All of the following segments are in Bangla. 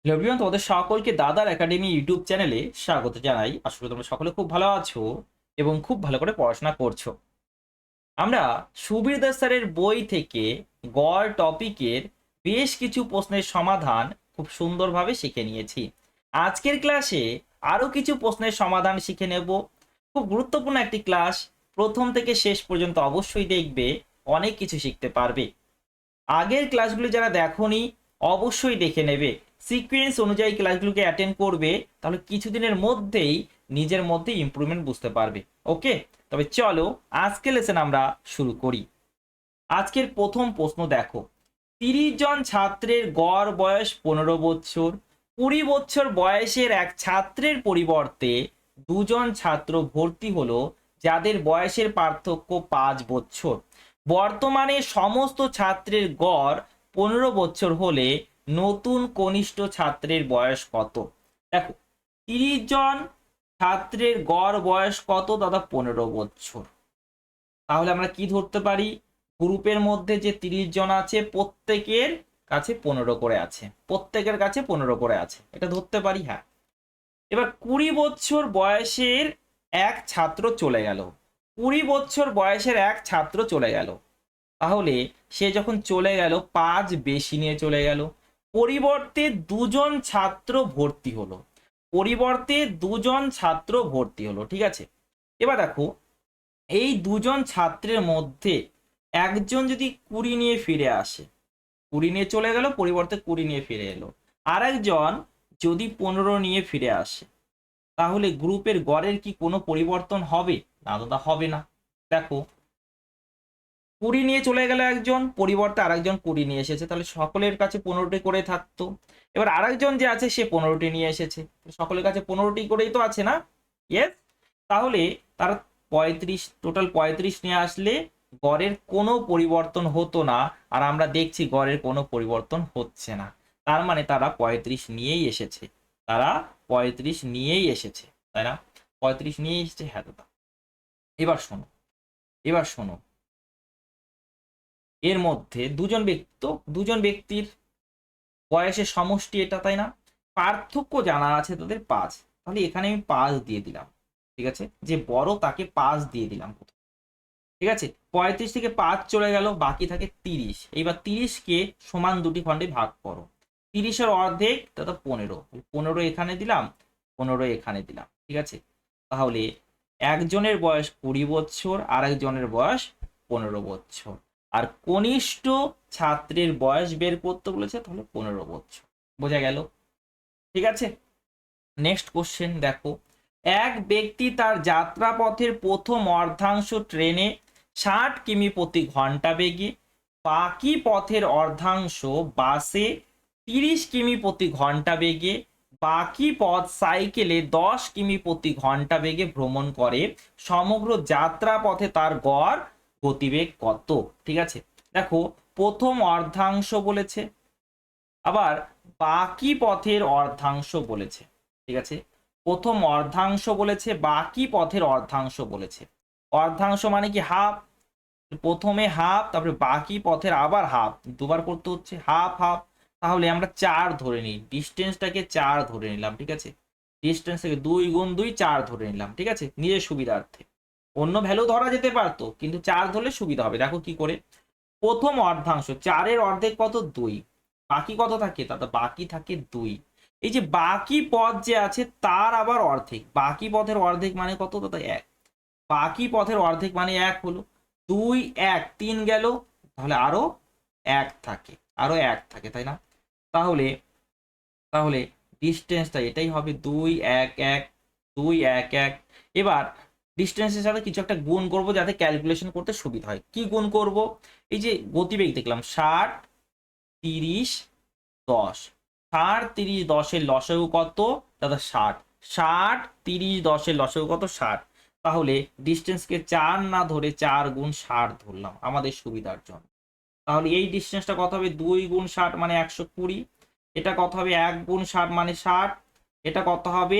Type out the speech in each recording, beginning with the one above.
হ্যালো এভরিওয়ান, তোমাদের সকলকে দাদার একাডেমি ইউটিউব চ্যানেলে স্বাগত জানাই। আসলে তোমরা সকলে খুব ভালো আছো এবং খুব ভালো করে পড়াশোনা করছো। আমরা সুবীর দাস স্যারের বই থেকে গড় টপিকের বেশ কিছু প্রশ্নের সমাধান খুব সুন্দরভাবে শিখে নিয়েছি। আজকের ক্লাসে আরও কিছু প্রশ্নের সমাধান শিখে নেব। খুব গুরুত্বপূর্ণ একটি ক্লাস, প্রথম থেকে শেষ পর্যন্ত অবশ্যই দেখবে, অনেক কিছু শিখতে পারবে। আগের ক্লাসগুলি যারা দেখোনি অবশ্যই দেখে নেবে, সিকোয়েন্স অনুযায়ী ক্লাসগুলোকে অ্যাটেন্ড করবে, তাহলে কিছুদিনের মধ্যেই নিজের মধ্যে ইমপ্রুভমেন্ট বুঝতে পারবে। ওকে, তবে চলো আজকে লেসন আমরা শুরু করি। আজকের প্রথম প্রশ্ন দেখো, 30 জন ছাত্রের গড় বয়স 15 বছর। 20 বছর বয়সের এক ছাত্রের পরিবর্তে দুজন ছাত্র ভর্তি হলো যাদের বয়সের পার্থক্য 5 বছর। বর্তমানে সমস্ত ছাত্রের গড় 15 বছর হলে নতুন কনিষ্ঠ ছাত্রের বয়স কত? দেখো, 30 জন ছাত্রের গড় বয়স কত দাদা? 15 বছর। তাহলে আমরা কি ধরতে পারি? গ্রুপের মধ্যে যে 30 জন আছে প্রত্যেকের কাছে 15 করে আছে, প্রত্যেকের কাছে 15 করে আছে, এটা ধরতে পারি। হ্যাঁ, এবার 20 বছর বয়সের এক ছাত্র চলে গেল। 20 বছর বয়সের এক ছাত্র চলে গেল, তাহলে সে যখন চলে গেল 5 বেশি নিয়ে চলে গেল, পরিবর্তে দুজন ছাত্র ভর্তি হলো। পরিবর্তে দুজন ছাত্র ভর্তি হলো, ঠিক আছে। এবার দেখো, এই দুজন ছাত্রের মধ্যে একজন যদি 20 নিয়ে ফিরে আসে, 20 নিয়ে চলে গেল, পরিবর্তে 20 নিয়ে ফিরে এলো, আর একজন যদি 15 নিয়ে ফিরে আসে, তাহলে গ্রুপের গড়ের কি কোনো পরিবর্তন হবে? না দাদা, হবে না। দেখো, 20 নিয়ে চলে গেল একজন, পরিবর্তে আরেকজন 20 নিয়ে এসেছে, তাহলে সকলের কাছে 15টি করে থাকতো। এবার আরেকজন যে আছে সে 15টি নিয়ে এসেছে, সকলের কাছে 15টি করেই তো আছে না? ইয়েস। তাহলে তারা 35, টোটাল 35 নিয়ে আসলে গড়ের কোনো পরিবর্তন হতো না। আর আমরা দেখছি গড়ের কোনো পরিবর্তন হচ্ছে না, তার মানে তারা 35 নিয়েই এসেছে। তারা 35 নিয়েই এসেছে, তাই না? 35 নিয়েই এসেছে, হ্যাঁ দাদা। এবার শোনো, এবার শোনো, এর মধ্যে দুজন ব্যক্তি, তো দুজন ব্যক্তির বয়সের সমষ্টি এটা, তাই না? পার্থক্য জানা আছে তাদের 5, তাহলে এখানে আমি 5 দিয়ে দিলাম, ঠিক আছে। যে বড় তাকে 5 দিয়ে দিলাম, ঠিক আছে। 35 থেকে 5 চলে গেল, বাকি থাকে 30। এইবার 30কে সমান দুটি খণ্ডে ভাগ করো। 30-এর অর্ধেক দাদা 15, 15 এখানে দিলাম, 15 এখানে দিলাম, ঠিক আছে। তাহলে একজনের বয়স 20 বছর, আর একজনের বয়স 15 বছর, আর কনিষ্ঠ ছাত্রের বয়স বের করতে বলেছে, তাহলে 15 বছর। বোঝা গেল? ঠিক আছে। নেক্সট কোশ্চেন দেখো, এক ব্যক্তি তার যাত্রাপথের প্রথম অর্ধাংশ ট্রেনে 60 কিমি প্রতি ঘন্টা বেগে, বাকি পথের অর্ধাংশ বাসে 30 কিমি প্রতি ঘন্টা বেগে, বাকি পথ সাইকেলে 10 কিমি প্রতি ঘন্টা বেগে ভ্রমণ করে। সমগ্র যাত্রা পথে তার গড় গতিবেগ কত? ঠিক আছে। দেখো, প্রথম অর্ধাংশ বলেছে, আবার বাকি পথের অর্ধাংশ বলেছে, ঠিক আছে। প্রথম অর্ধাংশ বলেছে, বাকি পথের অর্ধাংশ বলেছে। অর্ধাংশ মানে কি? হাফ। প্রথমে হাফ, তারপরে বাকি পথের আবার হাফ, দুবার করতে হচ্ছে, হাফ হাফ। তাহলে আমরা 4 ধরে নিই, ডিস্টেন্সটাকে 4 ধরে নিলাম, ঠিক আছে। ডিস্টেন্স থেকে 2 গুণ 2 4 ধরে নিলাম, ঠিক আছে, নিজের সুবিধার্থে। অন্য ভ্যালু ধরা যেতে পারতো, কিন্তু 4 ধরলে সুবিধা হবে। দেখো কি করে, প্রথম অর্ধাংশ 4-এর অর্ধেক কত? 2। বাকি কত থাকে দাদা? বাকি থাকে 2। এই যে বাকি পথ যে আছে তার আবার অর্ধেক, বাকি পথের অর্ধেক মানে কত দাদা? 1। বাকি পথের অর্ধেক মানে 1 হলো, 2 1 3 গেল, তাহলে আরো 1 থাকে, আরো 1 থাকে, তাই না? তাহলে তাহলে ডিস্টেন্সটা এটাই হবে, 2 1 1, 2 1 1। এবার ডিস্টেন্সের সাথে কিছু একটা গুণ করব যাতে ক্যালকুলেশন করতে সুবিধা হয়। কি গুণ করব? এই যে গতিবেগ দেখলাম 60 30 10, 60 30 10-এর লসাগু কত দাদা? 60। 60 30 10-এর লসাগু কত? 60। তাহলে ডিস্টেন্সকে 4 না ধরে 4 গুণ 60 ধরলাম আমাদের সুবিধার জন্য। তাহলে এই ডিস্টেন্সটা কত হবে? 2 গুণ 60 মানে 120। এটা কত হবে? 1 গুণ 60 মানে 60। এটা কত হবে?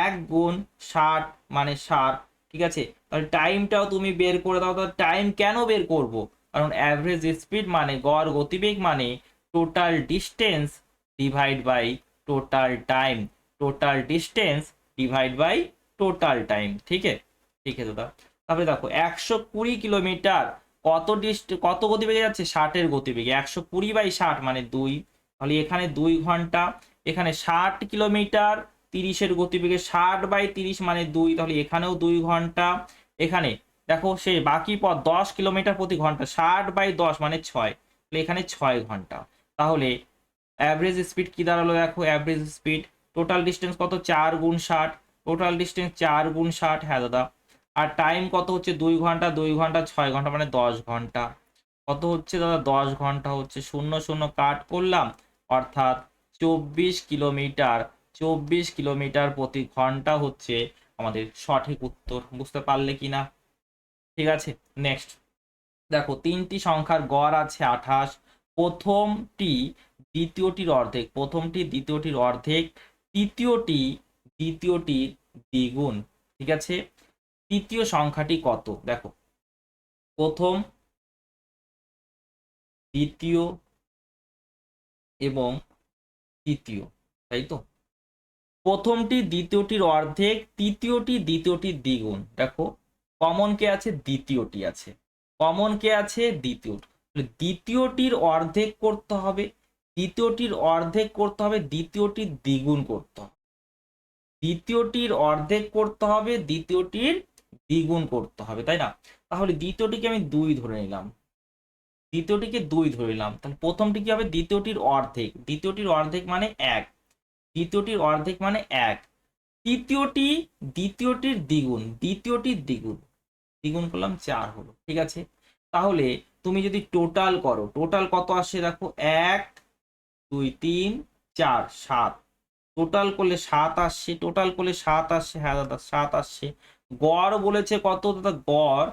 1 গুণ 60 মানে 60, ঠিক আছে। তাহলে টাইমটাও তুমি বের করে দাও। তাহলে টাইম কেন বের করব? কারণ অ্যাভারেজ স্পিড মানে গড় গতিবেগ মানে total distance divide by total time, total distance divide by total time. ঠিক আছে, ঠিক আছে দাদা। তারপরে দেখো 120 কিলোমিটার কত গতিবেগে যাচ্ছে, 60-এর গতিবেগে। 120/60 মানে 2, তাহলে এখানে 2 ঘন্টা। এখানে 60 কিলোমিটার 30-এর গতিবেগে, 60/30 মানে 2, তাহলে এখানেও 2 ঘন্টা। এখানে দেখো সেই বাকি পথ 10 কিলোমিটার প্রতি ঘন্টা, 60/10 মানে 6, তাহলে এখানে 6 ঘন্টা। তাহলে অ্যাভারেজ স্পিড কি দাঁড়ালো, দেখো অ্যাভারেজ স্পিড টোটাল ডিস্টেন্স কত, 4 গুণ 60, টোটাল ডিস্টেন্স 4 গুণ 60। হ্যাঁ দাদা। আর টাইম কত হচ্ছে, 2 ঘন্টা, 2 ঘন্টা 6 ঘন্টা মানে 10 ঘন্টা। কত হচ্ছে দাদা, 10 ঘন্টা হচ্ছে। 0 0 কাট করলাম, অর্থাৎ 24 কিলোমিটার, 24 কিলোমিটার প্রতি ঘন্টা হচ্ছে আমাদের সঠিক উত্তর। বুঝতে পারলে কি না? ঠিক আছে, নেক্সট দেখো 3টি সংখ্যার গড় আছে 28, প্রথমটি দ্বিতীয়টির অর্ধেক, প্রথমটি দ্বিতীয়টির অর্ধেক, দ্বিতীয়টির দ্বিগুণ। ঠিক আছে, তৃতীয় সংখ্যাটি কত, দেখো প্রথম, দ্বিতীয় এবং তৃতীয়, তাই তো। প্রথমটি দ্বিতীয়টির অর্ধেক, দ্বিতীয়টির দ্বিগুণ। দেখো কমন কে আছে, দ্বিতীয়টি আছে। কমন কে আছে, দ্বিতীয়টি। দ্বিতীয়টির অর্ধেক করতে হবে, দ্বিতীয়টির অর্ধেক করতে হবে, দ্বিতীয়টির দ্বিগুণ করতে হবে। দ্বিতীয়টির অর্ধেক করতে হবে, দ্বিতীয়টির দ্বিগুণ করতে হবে, তাই না? তাহলে দ্বিতীয়টিকে আমি 2 ধরে নিলাম, দ্বিতীয়টিকে 2 ধরে নিলাম। তাহলে প্রথমটি কি হবে, দ্বিতীয়টির অর্ধেক, দ্বিতীয়টির অর্ধেক মানে 1, দ্বিতীয়টির অর্ধেক মানে 1। দ্বিতীয়টির দ্বিগুণ, দ্বিতীয়টির দ্বিগুণ, দ্বিগুণ করলাম 4 হলো। ঠিক আছে, তাহলে তুমি যদি টোটাল করো, টোটাল কত আসে দেখো, 1 2 3 4 7, টোটাল করলে 7 আসছে, টোটাল করলে 7 আসছে। হ্যাঁ দাদা 7 আসছে। গড় বলেছে কত দাদা, গড়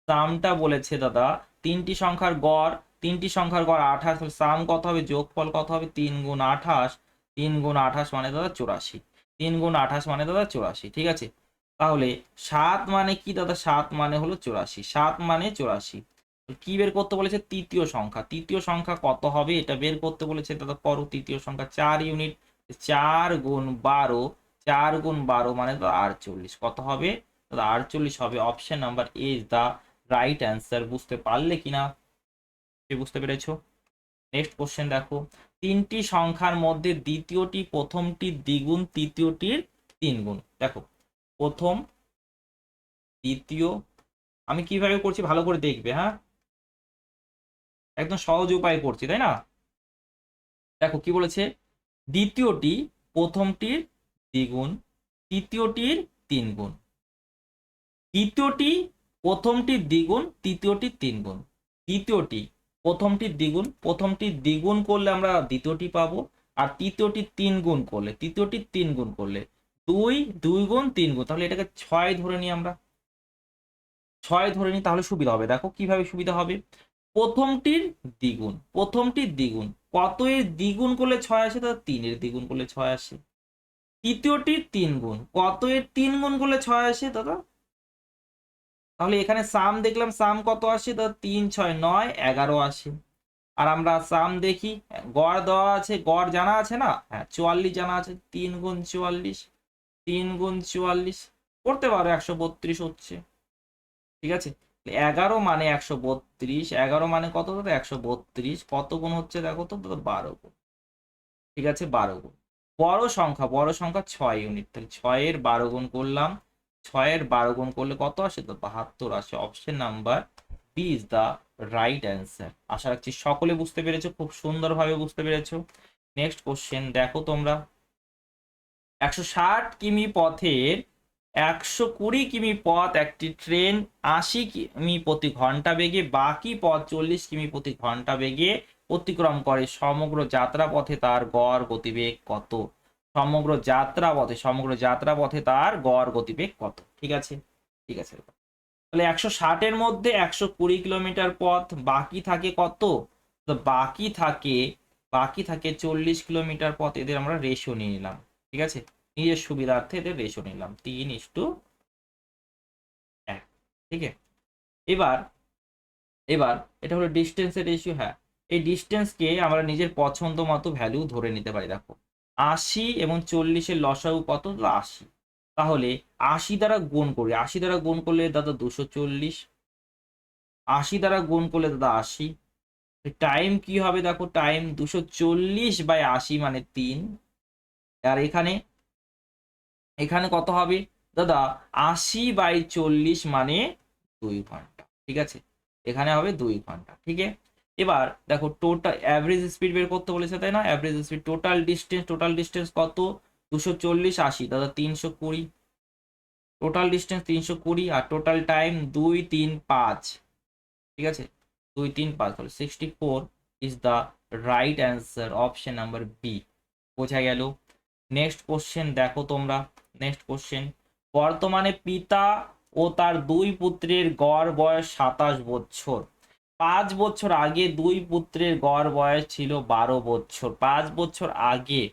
সামটা বলেছে দাদা, 3টি সংখ্যার গড়, 3টি সংখ্যার গড় 28, তাহলে সাম কত হবে, যোগফল কত হবে, 3 গুণ 28, 3 গুণ 28 মানে দাদা 84, 3 গুণ 28 মানে দাদা 84। ঠিক আছে, তাহলে 7 মানে কি দাদা, 7 মানে হলো 84, 7 মানে 84। কি বের করতে বলেছে, তৃতীয় সংখ্যা, তৃতীয় সংখ্যা কত হবে এটা বের করতে বলেছে দাদা। করো, তৃতীয় সংখ্যা 4 ইউনিট, 4 গুণ 12, 4 গুণ 12 মানে তো 48। কত হবে দাদা, 48 হবে। Option number A is the right answer. বুঝতে পারলে কিনা, বুঝতে পেরেছো? নেক্সট কোশ্চেন দেখো, 3টি সংখ্যার মধ্যে দ্বিতীয়টি প্রথমটির দ্বিগুণ, তৃতীয়টির 3 গুণ। দেখো প্রথম, দ্বিতীয়, আমি কিভাবে করছি ভালো করে দেখবে, হ্যাঁ একদম সহজ উপায় করছি, তাই না? দেখো কি বলেছে, দ্বিতীয়টি প্রথমটির দ্বিগুণ, তৃতীয়টির 3 গুণ। দ্বিতীয়টি প্রথমটির দ্বিগুণ, তৃতীয়টির 3 গুণ। দ্বিতীয়টি প্রথমটির দ্বিগুণ, প্রথমটির দ্বিগুণ করলে আমরা দ্বিতীয়টি পাবো, আর তৃতীয়টির 3 গুণ করলে, তৃতীয়টির 3 গুণ করলে 2 গুণ 3 গুণ, তাহলে এটাকে 6 ধরে নিই আমরা, 6 ধরে নিই, তাহলে সুবিধা হবে। দেখো কিভাবে সুবিধা হবে, প্রথমটির দ্বিগুণ, প্রথমটির দ্বিগুণ কত এর দ্বিগুণ করলে 6 আসে, তাহলে 3 এর দ্বিগুণ করলে 6 আসে। তৃতীয়টির 3 গুণ কত এর 3 গুণ করলে 6 আসে দাদা, তাহলে এখানে সাম দেখলাম, সাম কত আসে দাদা, 3 6 9 11 আসে। আর আমরা সাম দেখি, গড় দেওয়া আছে, গড় জানা আছে না, হ্যাঁ 44 জানা আছে, 3 গুণ 44, 3 গুণ 44 করতে পারো, 132 হচ্ছে। ঠিক আছে, 11 মানে 132, 11 মানে কত দাদা, 132, কত গুণ হচ্ছে দেখো তো দাদা, 12 গুণ। ঠিক আছে, 12 গুণ। বড় সংখ্যা, বড় সংখ্যা 6 ইউনিট, তাহলে 6 এর 12 গুণ করলাম, 6 এর 12 গুণ করলে কত আসে তো 72 আসে। Option number B is the right answer. আশা রাখছি সকলে বুঝতে পেরেছো, খুব সুন্দরভাবে বুঝতে পেরেছো। নেক্সট কোশ্চেন দেখো তোমরা, 160 কিমি পথের 120 কিমি পথ একটি ট্রেন 80 কিমি প্রতি ঘন্টা বেগে, বাকি পথ 40 কিমি প্রতি ঘন্টা বেগে অতিক্রম করে, সমগ্র যাত্রাপথে তার গড় গতিবেগ কত? সমগ্র যাত্রাপথে তার গড় গতিবেগ কত? ঠিক আছে, ঠিক আছে। তাহলে 160-এর মধ্যে 120 কিলোমিটার পথ, বাকি থাকে কত? তো বাকি থাকে 40 কিলোমিটার পথ। এদের আমরা রেশিও নিয়ে নিলাম, ঠিক আছে, নিজের সুবিধার্থে এদের রেশিও নিলাম 3:1। ঠিক আছে, এবার এবার এটা হলো ডিস্টেন্সের রেশিও। হ্যাঁ, এই ডিস্টেন্সকে আমরা নিজের পছন্দ মতো ভ্যালু ধরে নিতে পারি। দেখো 80 এবং 40-এর লসাগু কত? 80। তাহলে 80 দ্বারা গুণ করি, 80 দ্বারা গুণ করলে দাদা 240, 80 দ্বারা গুণ করলে দাদা 80। টাইম কি হবে দেখো, টাইম 240/80 মানে 3। আর এখানে এখানে কত হবে দাদা? 80/40 মানে 2 ঘন্টা। ঠিক আছে, এখানে হবে 2 ঘন্টা। ঠিক আছে, এবার দেখো টোটাল অ্যাভারেজ স্পিড বের করতে বলেছে তাই না? অ্যাভারেজ স্পিড, টোটাল ডিস্টেন্স কত? 240 80 দাদা 320। টোটাল ডিস্টেন্স 320 আর টোটাল টাইম 2 3 5। ঠিক আছে, 2 3 5, তাহলে 64 is the right answer, option number B. বোঝা গেল? নেক্সট কোশ্চেন দেখো তোমরা। নেক্সট কোশ্চেন, বর্তমানে পিতা ও তার 2 পুত্রের গড় বয়স 27 বছর। 5 বছর আগে 2 পুত্রের গড় বয়স ছিল 12 বছর। 5 বছর আগে,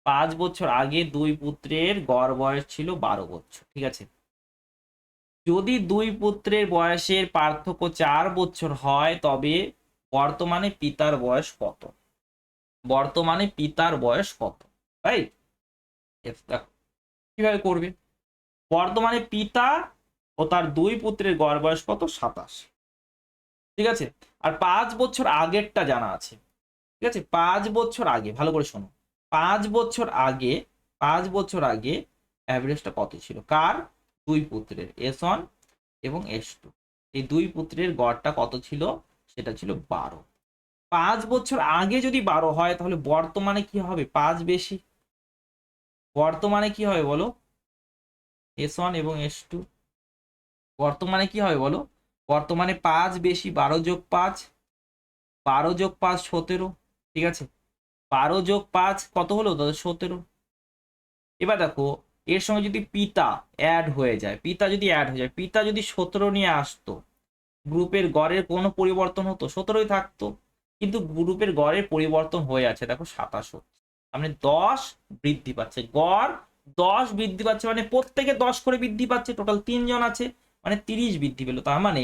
5 বছর আগে 2 পুত্রের গড় বয়স ছিল 12 বছর। ঠিক আছে, যদি 2 পুত্রের বয়সের পার্থক্য 4 বছর হয় তবে বর্তমানে পিতার বয়স কত? বর্তমানে পিতার বয়স কত? রাইট, কিভাবে করবে? বর্তমানে পিতা ও তার 2 পুত্রের গড় বয়স কত? 27। ঠিক আছে, আর 5 বছর আগেরটা জানা আছে। ঠিক আছে, 5 বছর আগে, ভালো করে শোনো, 5 বছর আগে, 5 বছর আগে অ্যাভারেজটা কত ছিল? কার? 2 পুত্রের, S1 এবং S2। এই 2 পুত্রের গড়টা কত ছিল? সেটা ছিল 12। 5 বছর আগে যদি 12 হয় তাহলে বর্তমানে কি হবে? 5 বেশি। বর্তমানে কি হবে বলো? S1 এবং S2 বর্তমানে কি হবে বলো? বর্তমানে 5 বেশি, 12 যোগ 5, 12 যোগ 5 17। ঠিক আছে, 12 যোগ 5 কত হলো দাদা? 17। এবার দেখো এর সঙ্গে যদি পিতা অ্যাড হয়ে যায়, পিতা যদি অ্যাড হয়ে যায়, পিতা যদি 17 নিয়ে আসতো, গ্রুপের গড়ের কোনো পরিবর্তন হতো? 17ই থাকতো। কিন্তু গ্রুপের গড়ের পরিবর্তন হয়ে আছে দেখো 27। মানে 10 বৃদ্ধি পাচ্ছে, গড় 10 বৃদ্ধি পাচ্ছে, মানে প্রত্যেকে 10 করে বৃদ্ধি পাচ্ছে। টোটাল 3 জন আছে, মানে 30 বৃদ্ধি পেলো। তার মানে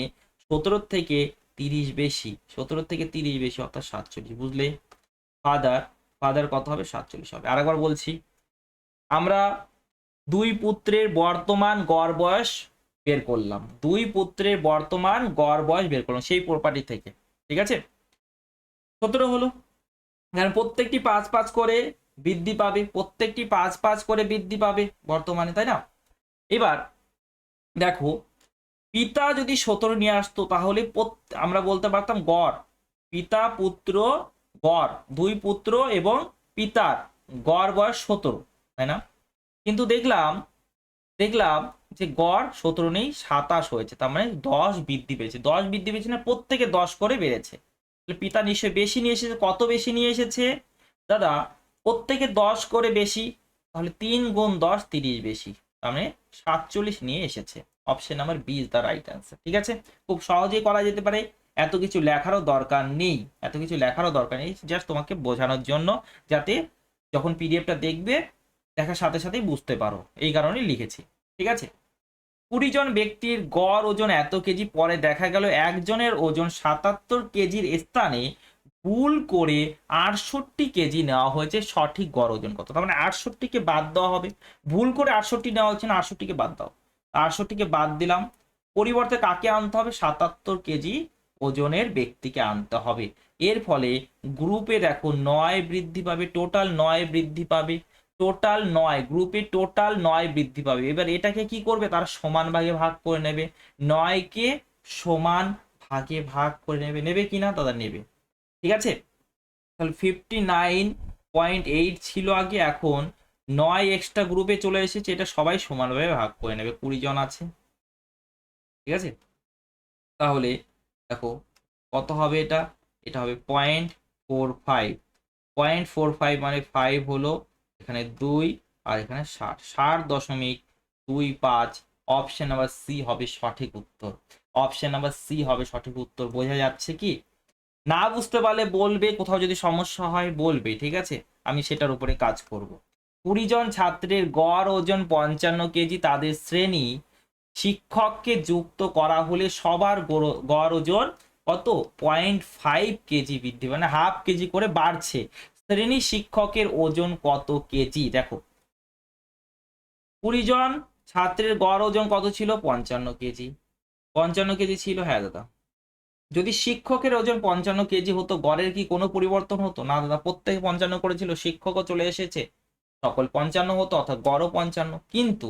17 থেকে 30 বেশি, 17 থেকে 30 বেশি অর্থাৎ 47। বুঝলে? ফাদার, ফাদার কত হবে? 47 হবে। আরেকবার বলছি, আমরা 2 পুত্রের বর্তমান গড় বয়স বের করলাম, 2 পুত্রের বর্তমান গড় বয়স বের করলাম সেই প্রপার্টি থেকে। ঠিক আছে, 17 হলো। কারণ প্রত্যেকটি 5 5 করে বৃদ্ধি পাবে, প্রত্যেকটি 5 5 করে বৃদ্ধি পাবে বর্তমানে, তাই না? এবার দেখো পিতা যদি 17 নিয়ে আসতো তাহলে আমরা বলতে পারতাম গড়, পিতা পুত্র গড়, 2 পুত্র এবং পিতার গড় বয়স 17, তাই না? কিন্তু দেখলাম দেখলাম যে গড় 17 নেই, 27 হয়েছে। তার মানে 10 বৃদ্ধি পেয়েছে। 10 বৃদ্ধি পেয়েছে না, প্রত্যেকে 10 করে বেড়েছে। পিতা নিশ্চয়ই বেশি নিয়ে এসেছে। কত বেশি নিয়ে এসেছে দাদা? প্রত্যেকে 10 করে বেশি, তাহলে 3 গুণ 10 30 বেশি, তার মানে 47 নিয়ে এসেছে। Option number B is the right answer. ঠিক আছে, খুব সহজেই করা যেতে পারে, এত কিছু লেখারও দরকার নেই, এত কিছু লেখারও দরকার নেই, জাস্ট তোমাকে বোঝানোর জন্য, যাতে যখন পিডিএফটা দেখবে দেখার সাথে সাথেই বুঝতে পারো, এই কারণেই লিখেছি। ঠিক আছে, 20 জন ব্যক্তির গড় ওজন এত কেজি, পরে দেখা গেল একজনের ওজন 77 কেজির স্থানে ভুল করে 68 কেজি নেওয়া হয়েছে, সঠিক গড় ওজন কত? তার মানে 68কে বাদ দেওয়া হবে। ভুল করে 68 নেওয়া হচ্ছে না, 68কে বাদ দাও। 68কে বাদ দিলাম, পরিবর্তে কাকে আনতে হবে? 77 কেজি ওজনের ব্যক্তিকে আনতে হবে। এর ফলে গ্রুপে দেখো 9 বৃদ্ধি পাবে, টোটাল 9 বৃদ্ধি পাবে, টোটাল 9 গ্রুপে টোটাল 9 বৃদ্ধি পাবে। এবার এটাকে কি করবে? তারা সমান ভাগে ভাগ করে নেবে, 9 কে সমান ভাগে ভাগ করে নেবে। নেবে কি না দাদা? নেবে। ঠিক আছে, তাহলে 59.8 ছিল আগে, এখন 9 এক্সট্রা গ্রুপে চলে এসেছে, এটা সবাই সমানভাবে ভাগ করে নেবে। 20 জন আছে। ঠিক আছে, তাহলে দেখো কত হবে এটা? এটা হবে 0.45। 0.45 মানে 5 হলো, এখানে 2 আর এখানে 60.25। অপশন নাম্বার সি হবে সঠিক উত্তর। অপশন নাম্বার সি হবে সঠিক উত্তর। বোঝা যাচ্ছে কি? না বুঝতে পারলে বলবে, কোথাও যদি সমস্যা হয় বলবে, ঠিক আছে, আমি সেটার উপরে কাজ করব। 20 জন ছাত্রের গড় ওজন 55 কেজি, তাদের শ্রেণী শিক্ষককে যুক্ত করা হলে সবার গড় ওজন কত? 0.5 কেজি বৃদ্ধি, মানে হাফ কেজি করে বাড়ছে। শ্রেণী শিক্ষকের ওজন কত কেজি? দেখো 20 জন ছাত্রের গড় ওজন কত ছিল? 55 কেজি। 55 কেজি ছিল, হ্যাঁ দাদা। যদি শিক্ষকের ওজন 55 কেজি হতো, গড়ের কি কোনো পরিবর্তন হতো? না দাদা, প্রত্যেকে 55 করেছিল, শিক্ষকও চলে এসেছে, সকল 55 হতো, অর্থাৎ গড়ও 55। কিন্তু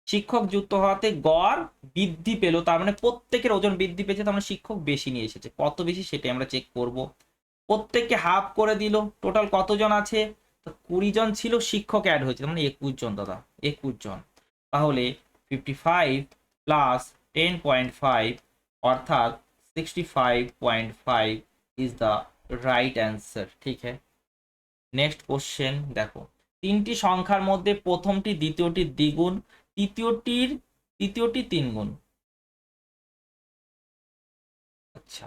শিক্ষক যুক্ত হওয়াতে গড় বৃদ্ধি পেল, তার মানে প্রত্যেকের ওজন বৃদ্ধি পেয়েছে, তার মানে শিক্ষক বেশি নিয়ে এসেছে। কত বেশি সেটাই আমরা চেক করব। প্রত্যেককে হাফ করে দিল, টোটাল কতজন আছে? 20 জন ছিল, শিক্ষক অ্যাড হয়েছে, মানে 21 জন দাদা, 21 জন। তাহলে 55 প্লাস 10.5 অর্থাৎ 65.5 ইজ দ্য রাইট অ্যান্সার। ঠিক है। নেক্সট কোশ্চেন দেখো, তিনটি সংখ্যার মধ্যে প্রথমটি দ্বিতীয়টির দ্বিগুণ, তৃতীয়টি 3 গুণ। আচ্ছা,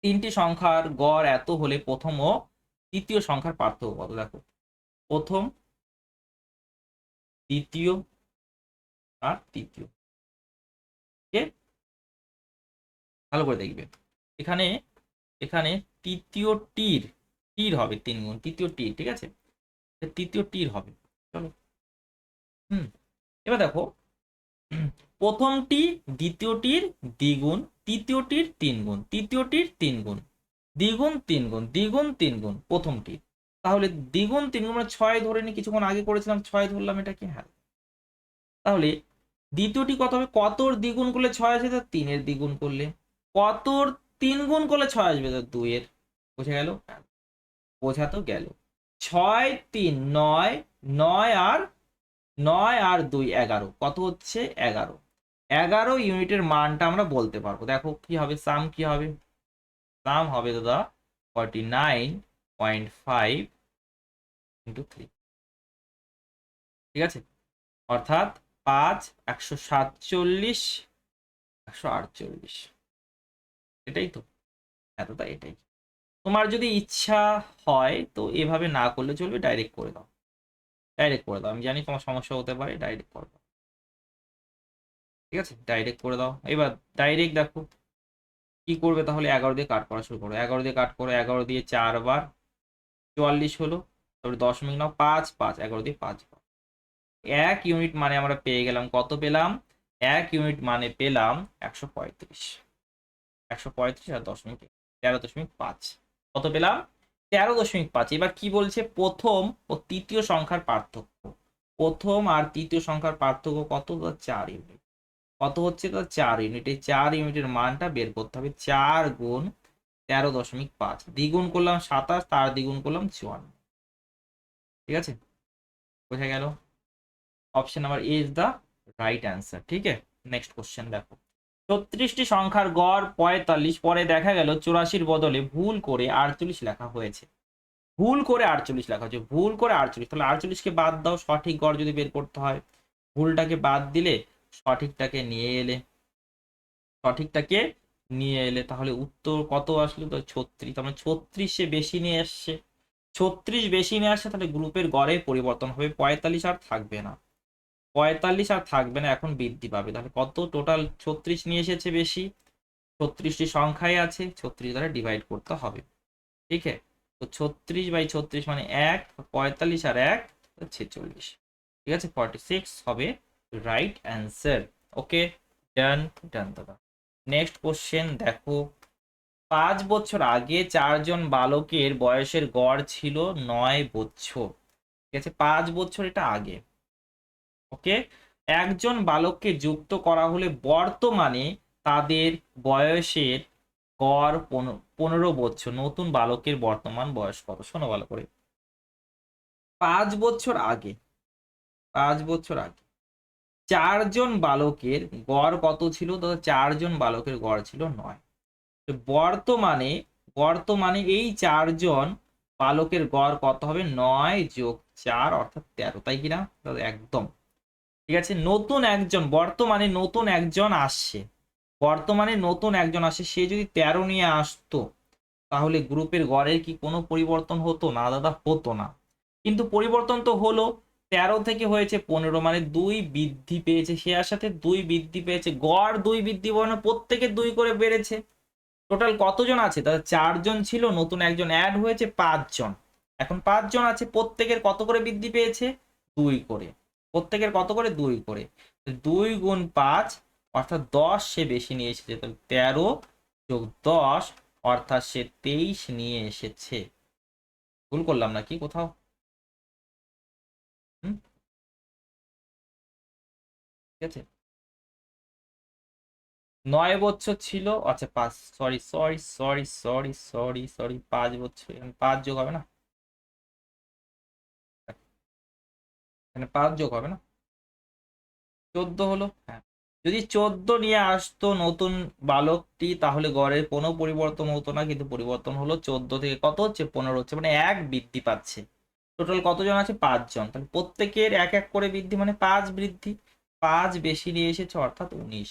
তিনটি সংখ্যার গড় এত হলে প্রথম ও তৃতীয় সংখ্যার পার্থক্য কত? দেখো প্রথম, দ্বিতীয় আর তৃতীয়, ভালো করে দেখবে। এখানে এখানে তৃতীয়টির টির হবে 3 গুণ, তৃতীয় টির, ঠিক আছে, তৃতীয় টির হবে। চলো, এবার দেখো, প্রথমটি দ্বিতীয়টির দ্বিগুণ, তৃতীয়টির 3 গুণ, তৃতীয়টির 3 গুণ, দ্বিগুণ 3 গুণ, দ্বিগুণ 3 গুণ প্রথমটি। তাহলে দ্বিগুণ 3 গুণ মানে 6 ধরে নি, কিছুক্ষণ আগে করেছিলাম 6 ধরলাম, এটা কি? হ্যাঁ। তাহলে দ্বিতীয়টি কত হবে? কতর দ্বিগুণ করলে 6 আসে? 3 এর দ্বিগুণ করলে। কতর 3 গুণ করলে 6 আসবে? 2 এর। বোঝা গেল? বোঝা তো গেল। 6 3 9, 9 আর 2 11, কত হচ্ছে? 11। 11 ইউনিটের মানটা আমরা বলতে পারবো। দেখো কি হবে, সাম কি হবে? সাম হবে দাদা 49.5 ইন্টু 3, ঠিক আছে, অর্থাৎ 5 147 148, এটাই তো। হ্যাঁ দাদা, এটাই। তোমার যদি ইচ্ছা হয় তো এভাবে না করলে চলবে, ডাইরেক্ট করে দাও, ডাইরেক্ট করে দাও। আমি জানি তোমার সমস্যা হতে পারে, ডাইরেক্ট করে দাও, ঠিক আছে, ডাইরেক্ট করে দাও। এবার ডাইরেক্ট দেখো কি করবে, তাহলে 11 দিয়ে কাট করা শুরু করো, 11 দিয়ে কাট করো, 11 দিয়ে 4 বার 44 হলো, তারপরে দশমিক নাও, 5 5, 11 দিয়ে 5 বার। 1 ইউনিট মানে আমরা পেয়ে গেলাম, কত পেলাম? 1 ইউনিট মানে পেলাম 135, 135 আর দশমিক 13.5, কত পেলাম? 13.5। এবার কি বলছে? প্রথম ও তৃতীয় সংখ্যার পার্থক্য। প্রথম আর তৃতীয় সংখ্যার পার্থক্য কত? 4 ইউনিট। কত হচ্ছে? 4 ইউনিট। এই 4 ইউনিটের মানটা বের করতে হবে। 4 গুণ 13.5, দ্বিগুণ করলাম 27, তার দ্বিগুণ করলাম 54, ঠিক আছে, বোঝা গেল? Option number A is the right answer. ঠিক আছে। নেক্সট কোশ্চেন দেখো, 36টি সংখ্যার গড় 45, পরে দেখা গেল 84-র বদলে ভুল করে 48 লেখা হয়েছে। ভুল করে 48 লেখা হয়েছে, ভুল করে 48, তাহলে 48কে বাদ দাও, সঠিক গড় যদি বের করতে হয়। ভুলটাকে বাদ দিলে সঠিকটাকে নিয়ে এলে, সঠিকটাকে নিয়ে এলে তাহলে উত্তর কত আসলো? তো 36, তার মানে 36 বেশি নিয়ে আসছে, 36 বেশি নিয়ে আসছে, তাহলে গ্রুপের গড়ে পরিবর্তন হবে, 45 আর থাকবে না, 45 আর থাকবে না, এখন বৃদ্ধি পাবে। তাহলে কত? টোটাল 36 নিয়ে এসেছে বেশি, 36টি সংখ্যায় আছে, 36 দ্বারা ডিভাইড করতে হবে, ঠিক আছে। তো 36/36 মানে 1, 45 আর 1 46, ঠিক আছে, 46 হবে রাইট অ্যান্সার। ওকে, ডান ডান দাদা। নেক্সট কোশ্চেন দেখো, 5 বছর আগে 4 জন বালকের বয়সের গড় ছিল 9 বছর, ঠিক আছে, 5 বছর এটা আগে। ওকে, একজন বালককে যুক্ত করা হলে বর্তমানে তাদের বয়সের গড় 15 বছর। নতুন বালকের বর্তমান বয়স কত? শোনো ভালো করে। 5 বছর আগে, 5 বছর আগে 4 জন বালকের গড় কত ছিল? তো 4 জন বালকের গড় ছিল 9। বর্তমানে, বর্তমানে এই 4 জন বালকের গড় কত হবে? 9 যোগ 4 অর্থাৎ 13, তাই কিনা? একদম ঠিক আছে। নতুন একজন, বর্তমানে নতুন একজন আসছে, বর্তমানে নতুন একজন আসে, সে যদি 13 নিয়ে আসতো তাহলে গ্রুপের গড়ের কি কোনো পরিবর্তন হতো? না দাদা, হতো না। কিন্তু পরিবর্তন তো হলো, 13 থেকে হয়েছে 15, মানে 2 বৃদ্ধি পেয়েছে, সে আর সাথে 2 বৃদ্ধি পেয়েছে, গড় 2 বৃদ্ধি, মানে প্রত্যেকে 2 করে বেড়েছে, টোটাল কতজন আছে? তাহলে 4 জন ছিল, নতুন একজন অ্যাড হয়েছে 5 জন। এখন 5 জন আছে, প্রত্যেকের কত করে বৃদ্ধি পেয়েছে? 2 করে। প্রত্যেকের কত করে? 2 করে। 2 গুণ 5 অর্থাৎ 10 সে বেশি নিয়ে এসেছে। তাহলে 13 যোগ 10 অর্থাৎ সে 23 নিয়ে এসেছে। ভুল করলাম নাকি কোথাও? ঠিক আছে, 9 বছর ছিল, আচ্ছা 5, sorry sorry sorry sorry sorry sorry 5 বছর, এখানে 5 যোগ হবে না? এখানে 5 যোগ হবে না? 14 হলো। হ্যাঁ, যদি 14 নিয়ে আসতো নতুন বালকটি তাহলে গড়ের কোনো পরিবর্তন হতো না, কিন্তু পরিবর্তন হলো। 14 থেকে কত হচ্ছে? 15 হচ্ছে, মানে 1 বৃদ্ধি পাচ্ছে। টোটাল কতজন আছে? 5 জন। তাহলে প্রত্যেকের 1 1 করে বৃদ্ধি, মানে 5 বৃদ্ধি। 5 বেশি নিয়ে এসেছে অর্থাৎ 19।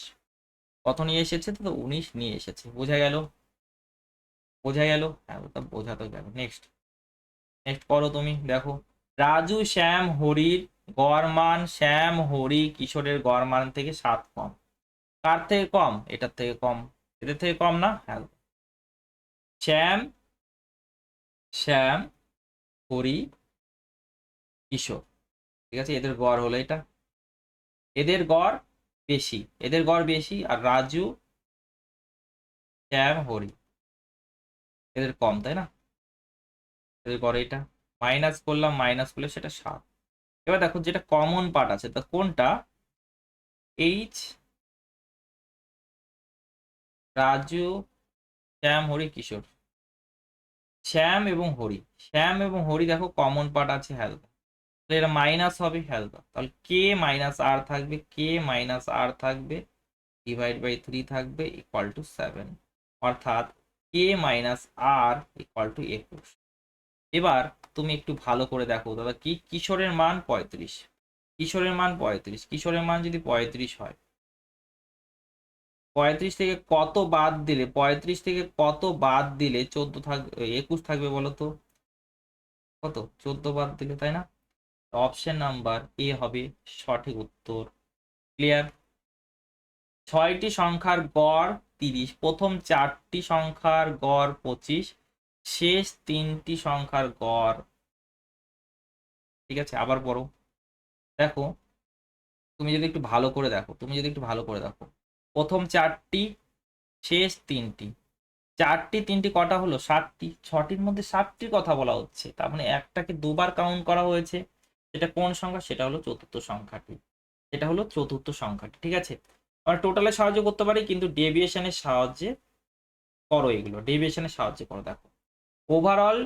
কত নিয়ে এসেছে? তো 19 নিয়ে এসেছে। বোঝা গেল? বোঝা গেল? হ্যাঁ, ওটা বোঝা তো গেল। নেক্সট নেক্সট করো তুমি, দেখো। রাজু, শ্যাম, হরির গড় মান, শ্যাম, হরি, কিশোরের গড় মান থেকে 7 কম। কার থেকে কম? এটার থেকে কম। এদের থেকে কম না? হ্যাঁ। শ্যাম, শ্যাম, হরি, কিশোর, ঠিক আছে, এদের গড় হলো এটা। এদের গড় বেশি, এদের গড় বেশি, আর রাজু, শ্যাম, হরি এদের কম, তাই না? এদের গড় এটা। মাইনাস করলাম, মাইনাস করলে সেটা 7। এবার দেখো যেটা কমন পার্ট আছে তা কোনটা? এইচ, রাজু, শ্যাম, হরি, কিশোর। শ্যাম এবং হরি, শ্যাম এবং হরি দেখো কমন পার্ট আছে হালকা, তো এটা মাইনাস হবে হালকা। তাহলে কে মাইনাস আর থাকবে, কে মাইনাস আর থাকবে, ডিভাইড বাই 3 থাকবে, ইকুয়াল টু 7। অর্থাৎ কে মাইনাস আর ইকুয়াল টু 21। এবার তুমি একটু ভালো করে দেখো দাদা, কি কিশোরের মান 35। কিশোরের মান 35, কিশোরের মান যদি 35 হয়, 35 থেকে কত বাদ দিলে, 35 থেকে কত বাদ দিলে 14 থাকবে, 21 থাকবে বলো তো? কত? 14 বাদ দিলে, তাই না? অপশন নাম্বার এ হবে সঠিক উত্তর। ক্লিয়ার? 6টি সংখ্যার গড় 30, প্রথম 4টি সংখ্যার গড় 25, শেষ 3টি সংখ্যার গড়। ঠিক আছে, আবার পড়ো। দেখো, তুমি যদি একটু ভালো করে দেখো, তুমি যদি একটু ভালো করে দেখো, প্রথম 4টি, শেষ 3টি। 4টি 3টি কটা হলো? 7টি। 6টির মধ্যে 7টির কথা বলা হচ্ছে, তার মানে একটাকে দুবার কাউন্ট করা হয়েছে। সেটা কোন সংখ্যা? সেটা হলো চতুর্থ সংখ্যাটি। এটা হলো চতুর্থ সংখ্যাটি। ঠিক আছে, আমরা টোটালে সাহায্য করতে পারি, কিন্তু ডেভিয়েশনের সাহায্যে করো, এগুলো ডেভিয়েশনের সাহায্যে করো। দেখো, ওভারঅল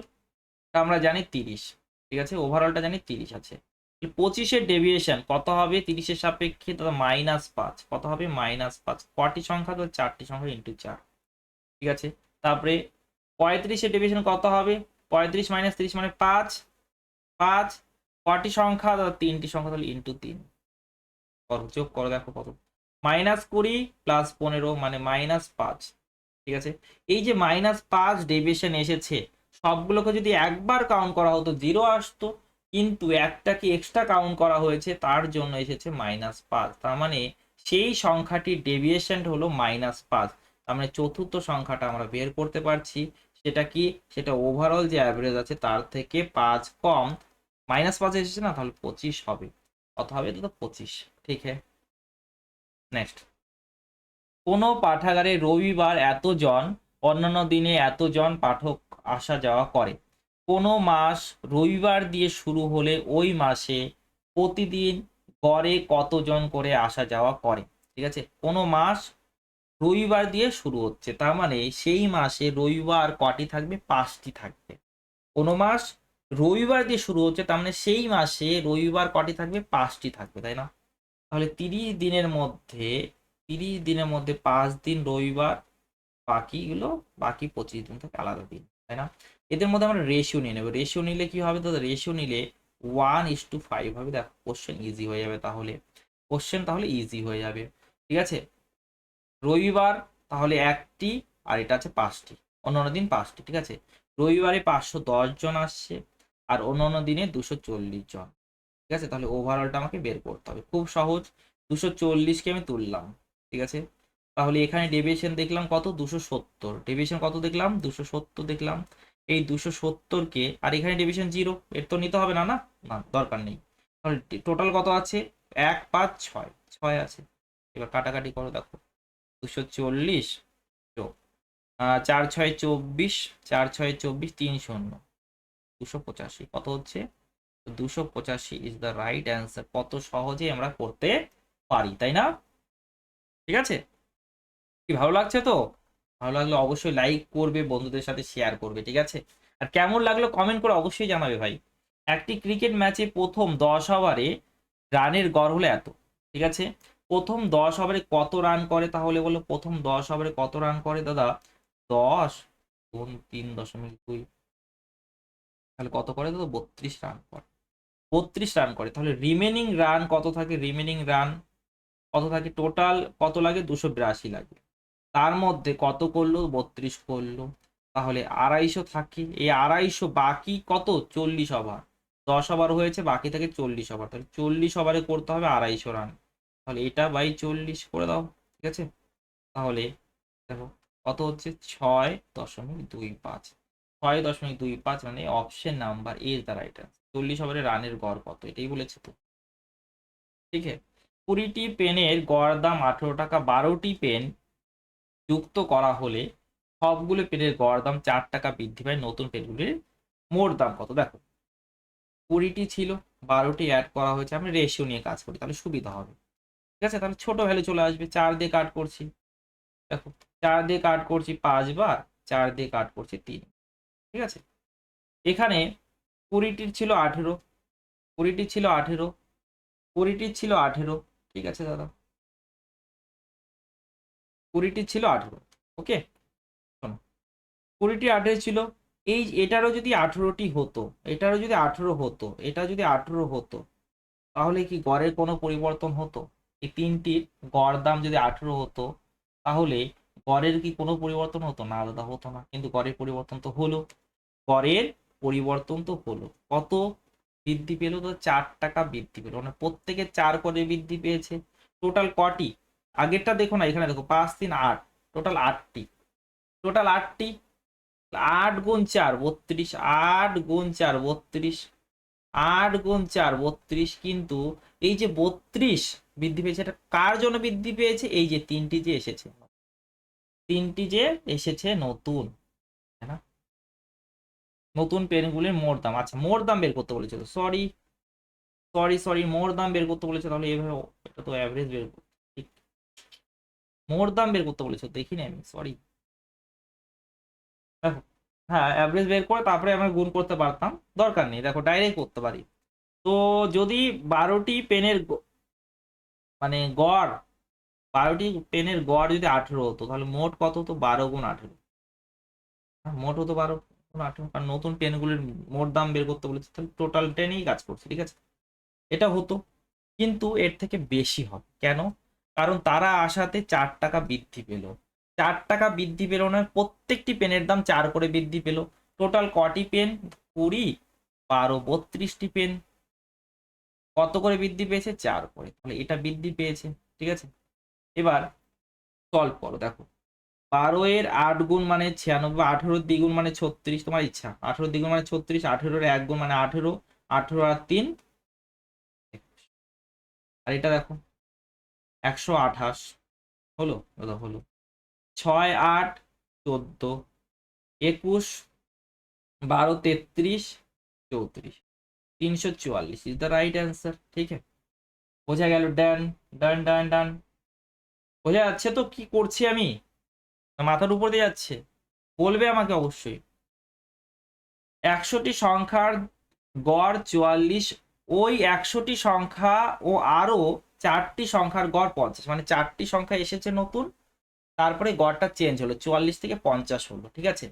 আমরা জানি 30, ঠিক আছে, ওভারঅলটা জানি 30 আছে। 25-এর ডেভিয়েশন কত হবে 30-এর সাপেক্ষে? তাহলে -5। কত হবে? -5। কটি সংখ্যা? তো 4টি সংখ্যা ইন্টু 4। ঠিক আছে, তারপরে 35-এর ডেভিয়েশন কত হবে? 35 - 30 মানে 5। 5 কটি সংখ্যা? তো 3টি সংখ্যা, তাহলে ইন্টু 3 করো, যোগ করো, দেখো কত। -20 প্লাস 15 মানে -5। ঠিক আছে, এই যে -5 ডেভিয়েশন এসেছে, সবগুলোকে যদি একবার কাউন্ট করা হতো 0 আসতো, কিন্তু একটাকে এক্সট্রা কাউন্ট করা হয়েছে, তার জন্য এসেছে -5। তার মানে সেই সংখ্যাটির ডেভিয়েশন হলো -5। তার মানে চতুর্থ সংখ্যাটা আমরা বের করতে পারছি। সেটা কি? সেটা ওভারঅল যে অ্যাভারেজ আছে তার থেকে 5 কম। -5 এসেছে না, তাহলে 25 হবে। কত হবে? তো 25। ঠিক আছে, নেক্সট। কোনো পাঠাগারে রবিবার এতজন, অন্যান্য দিনে এতজন পাঠক আসা যাওয়া করে। কোনো মাস রবিবার দিয়ে শুরু হলে ওই মাসে প্রতিদিন গড়ে কতজন করে আসা যাওয়া করে? ঠিক আছে, কোনো মাস রবিবার দিয়ে শুরু হচ্ছে, তার মানে সেই মাসে রবিবার কটি থাকবে? 5টি থাকবে। কোনো মাস রবিবার দিয়ে শুরু হচ্ছে, তার মানে সেই মাসে রবিবার কটি থাকবে? 5টি থাকবে, তাই না? তাহলে 30 দিনের মধ্যে 5 দিন রবিবার, বাকিগুলো, বাকি 25 দিন থাকে আলাদা দিন, তাই না? এদের মধ্যে আমরা রেশিও নিয়ে নেবো। রেশিও নিলে কি হবে? তো রেশিও নিলে 1:5 হবে। দেখো, কোশ্চেন ইজি হয়ে যাবে তাহলে। কোশ্চেন তাহলে ইজি হয়ে যাবে। ঠিক আছে, রবিবার তাহলে 1টি, আর এটা আছে 5টি, অন্যান্য দিন 5টি। ঠিক আছে, রবিবারে 510 জন আসছে, আর অন্যান্য দিনে 240 জন। ঠিক আছে, তাহলে ওভারঅলটা আমাকে বের করতে হবে। খুব সহজ, 240কে আমি তুললাম। ঠিক আছে, তাহলে এখানে ডেভিয়েশন দেখলাম কত 270, ডেভিয়েশন কত দেখলাম 270 দেখলাম। এই 270 কে আর এখানে ডেভিয়েশন 0, এর তো নিতে হবে না, না না দরকার নেই। তাহলে টোটাল কত আছে 1 5 6 6 আছে। এবার কাটাকাটি করো, দেখো 240 যোগ 4 6 24, 4 6 24, 3 0 285 কত হচ্ছে 285 ইজ দ্য রাইট অ্যান্সার। কত সহজে আমরা করতে পারি, তাই না? ঠিক আছে, কি ভালো লাগছে তো? ভালো লাগলে অবশ্যই লাইক করবে, বন্ধুদের সাথে শেয়ার করবে, ঠিক আছে? আর কেমন লাগলো কমেন্ট করে অবশ্যই জানাবে ভাই। একটি ক্রিকেট ম্যাচে প্রথম 10 ওভারে রানের গড় হলো এত, ঠিক আছে? প্রথম 10 ওভারে কত রান করে তাহলে বলো, প্রথম 10 ওভারে কত রান করে দাদা? 10 গুণ 3.2, তাহলে কত করে দাদা? 32 রান করে। 32 রান করে, তাহলে রিমেনিং রান কত থাকে? রিমেনিং রান কত থাকে? টোটাল কত লাগে? 282 লাগে। তার মধ্যে কত করলো? 32 করলো, তাহলে 250 থাকে। এই 250 বাকি কত? 40 ওভার। 10 ওভার হয়েছে, বাকি থাকে 40 ওভার, তাহলে 40 ওভারে করতে হবে 250 রান। তাহলে এটা বাই 40 করে দাও, ঠিক আছে? তাহলে দেখো কত হচ্ছে 6.25। 6.25 মানে option number A is the right answer. 40 ওভারে রানের গড় কত, এটাই বলেছে তো, ঠিক আছে? 20টি পেনের গড় দাম 18 টাকা। 12টি পেন যুক্ত করা হলে সবগুলো পেনের গড় দাম 4 টাকা বৃদ্ধি পায়। নতুন পেনগুলির মোট দাম কত? দেখো 20টি ছিল, 12টি অ্যাড করা হয়েছে, আমরা রেশিও নিয়ে কাজ করি তাহলে সুবিধা হবে, ঠিক আছে? তাহলে ছোট ভ্যালু চলে আসবে, 4 দিয়ে কাট করছি, দেখো 4 দিয়ে কাট করছি 5 বার, 4 দিয়ে কাট করছি 3, ঠিক আছে? এখানে 20টির ছিল 18, 20টি ছিল 18, 20টি ছিল 18, ঠিক আছে দাদা? 20টি ছিল 18, ওকে? শোনো, 20টি 18 ছিল, এই এটারও যদি 18টি হতো, এটারও যদি 18 হতো, এটা যদি 18 হতো, তাহলে কি গড়ের কোনো পরিবর্তন হতো? এই তিনটির গড় দাম যদি 18 হতো, তাহলে গড়ের কি কোনো পরিবর্তন হতো? না দাদা, হতো না। কিন্তু গড়ের পরিবর্তন তো হলো, গড়ের পরিবর্তন তো হলো। কত বৃদ্ধি পেলো? তো 4 টাকা বৃদ্ধি পেলো, মানে প্রত্যেকে 4 করে বৃদ্ধি পেয়েছে। টোটাল কটি? আগেরটা দেখো না, এখানে দেখো 5 3 8, টোটাল 8টি, টোটাল 8টি। 8 গুণ 4 32, 8 গুণ 4 32, 8 গুণ 4 32, কিন্তু এই যে 32 বৃদ্ধি পেয়েছে, এটা কার জন্য বৃদ্ধি পেয়েছে? এই যে তিনটি যে এসেছে, তিনটি যে এসেছে নতুন, তাই না? নতুন পেনগুলির মোট দাম, আচ্ছা মোট দাম বের করতে বলেছিল, সরি সরি সরি, মোট দাম বের করতে বলেছে, তাহলে এভাবে এটা তো অ্যাভারেজ বের করতে, ঠিক, মোট দাম বের করতে বলেছে, দেখিনি আমি, সরি। দেখো, হ্যাঁ অ্যাভারেজ বের করে তারপরে আমরা গুণ করতে পারতাম, দরকার নেই, দেখো ডাইরেক্ট করতে পারি। তো যদি 12টি পেনের মানে গড়, 12টি পেনের গড় যদি 18 হতো, তাহলে মোট কত হতো? 12 গুণ 18, মোট হতো 12 গুণ 18, কারণ নতুন পেনগুলির মোট দাম বের করতে বলেছে, তাহলে টোটাল টেনেই কাজ করছে, ঠিক আছে? এটা হতো, কিন্তু এর থেকে বেশি হবে কেন? কারণ তারা আসাতে 4 টাকা বৃদ্ধি পেল, 4 টাকা বৃদ্ধি পেল না, প্রত্যেকটি পেনের দাম 4 করে বৃদ্ধি পেল। টোটাল কটি পেন? 20 12 32টি পেন কত করে বৃদ্ধি পেয়েছে? 4 করে, তাহলে এটা বৃদ্ধি পেয়েছে, ঠিক আছে? এবার সলভ করো, দেখো 12 এর 8 গুণ মানে 96, 18 দ্বিগুণ মানে 36, তোমার ইচ্ছা, 18 দ্বিগুণ মানে 36, 18 এর 1 গুণ মানে 18, 18 আর 3 21। আর এটা দেখো 128 হলো দাদা, হলো 6 8 14 21 12 33 34, 344 ইজ দ্য রাইট অ্যান্সার, ঠিক আছে? বোঝা গেল? ডান ডান ডান ডান, বোঝা যাচ্ছে তো কি করছি আমি? না মাথার উপর দিয়ে যাচ্ছে? বলবে আমাকে অবশ্যই। 100টি সংখ্যার গড় 44, ওই 100টি সংখ্যা ও আরো 4টি সংখ্যার গড় 50, মানে 4টি সংখ্যা এসেছে নতুন, তারপরে গড়টা চেঞ্জ হলো, 44 থেকে 50 হলো, ঠিক আছে?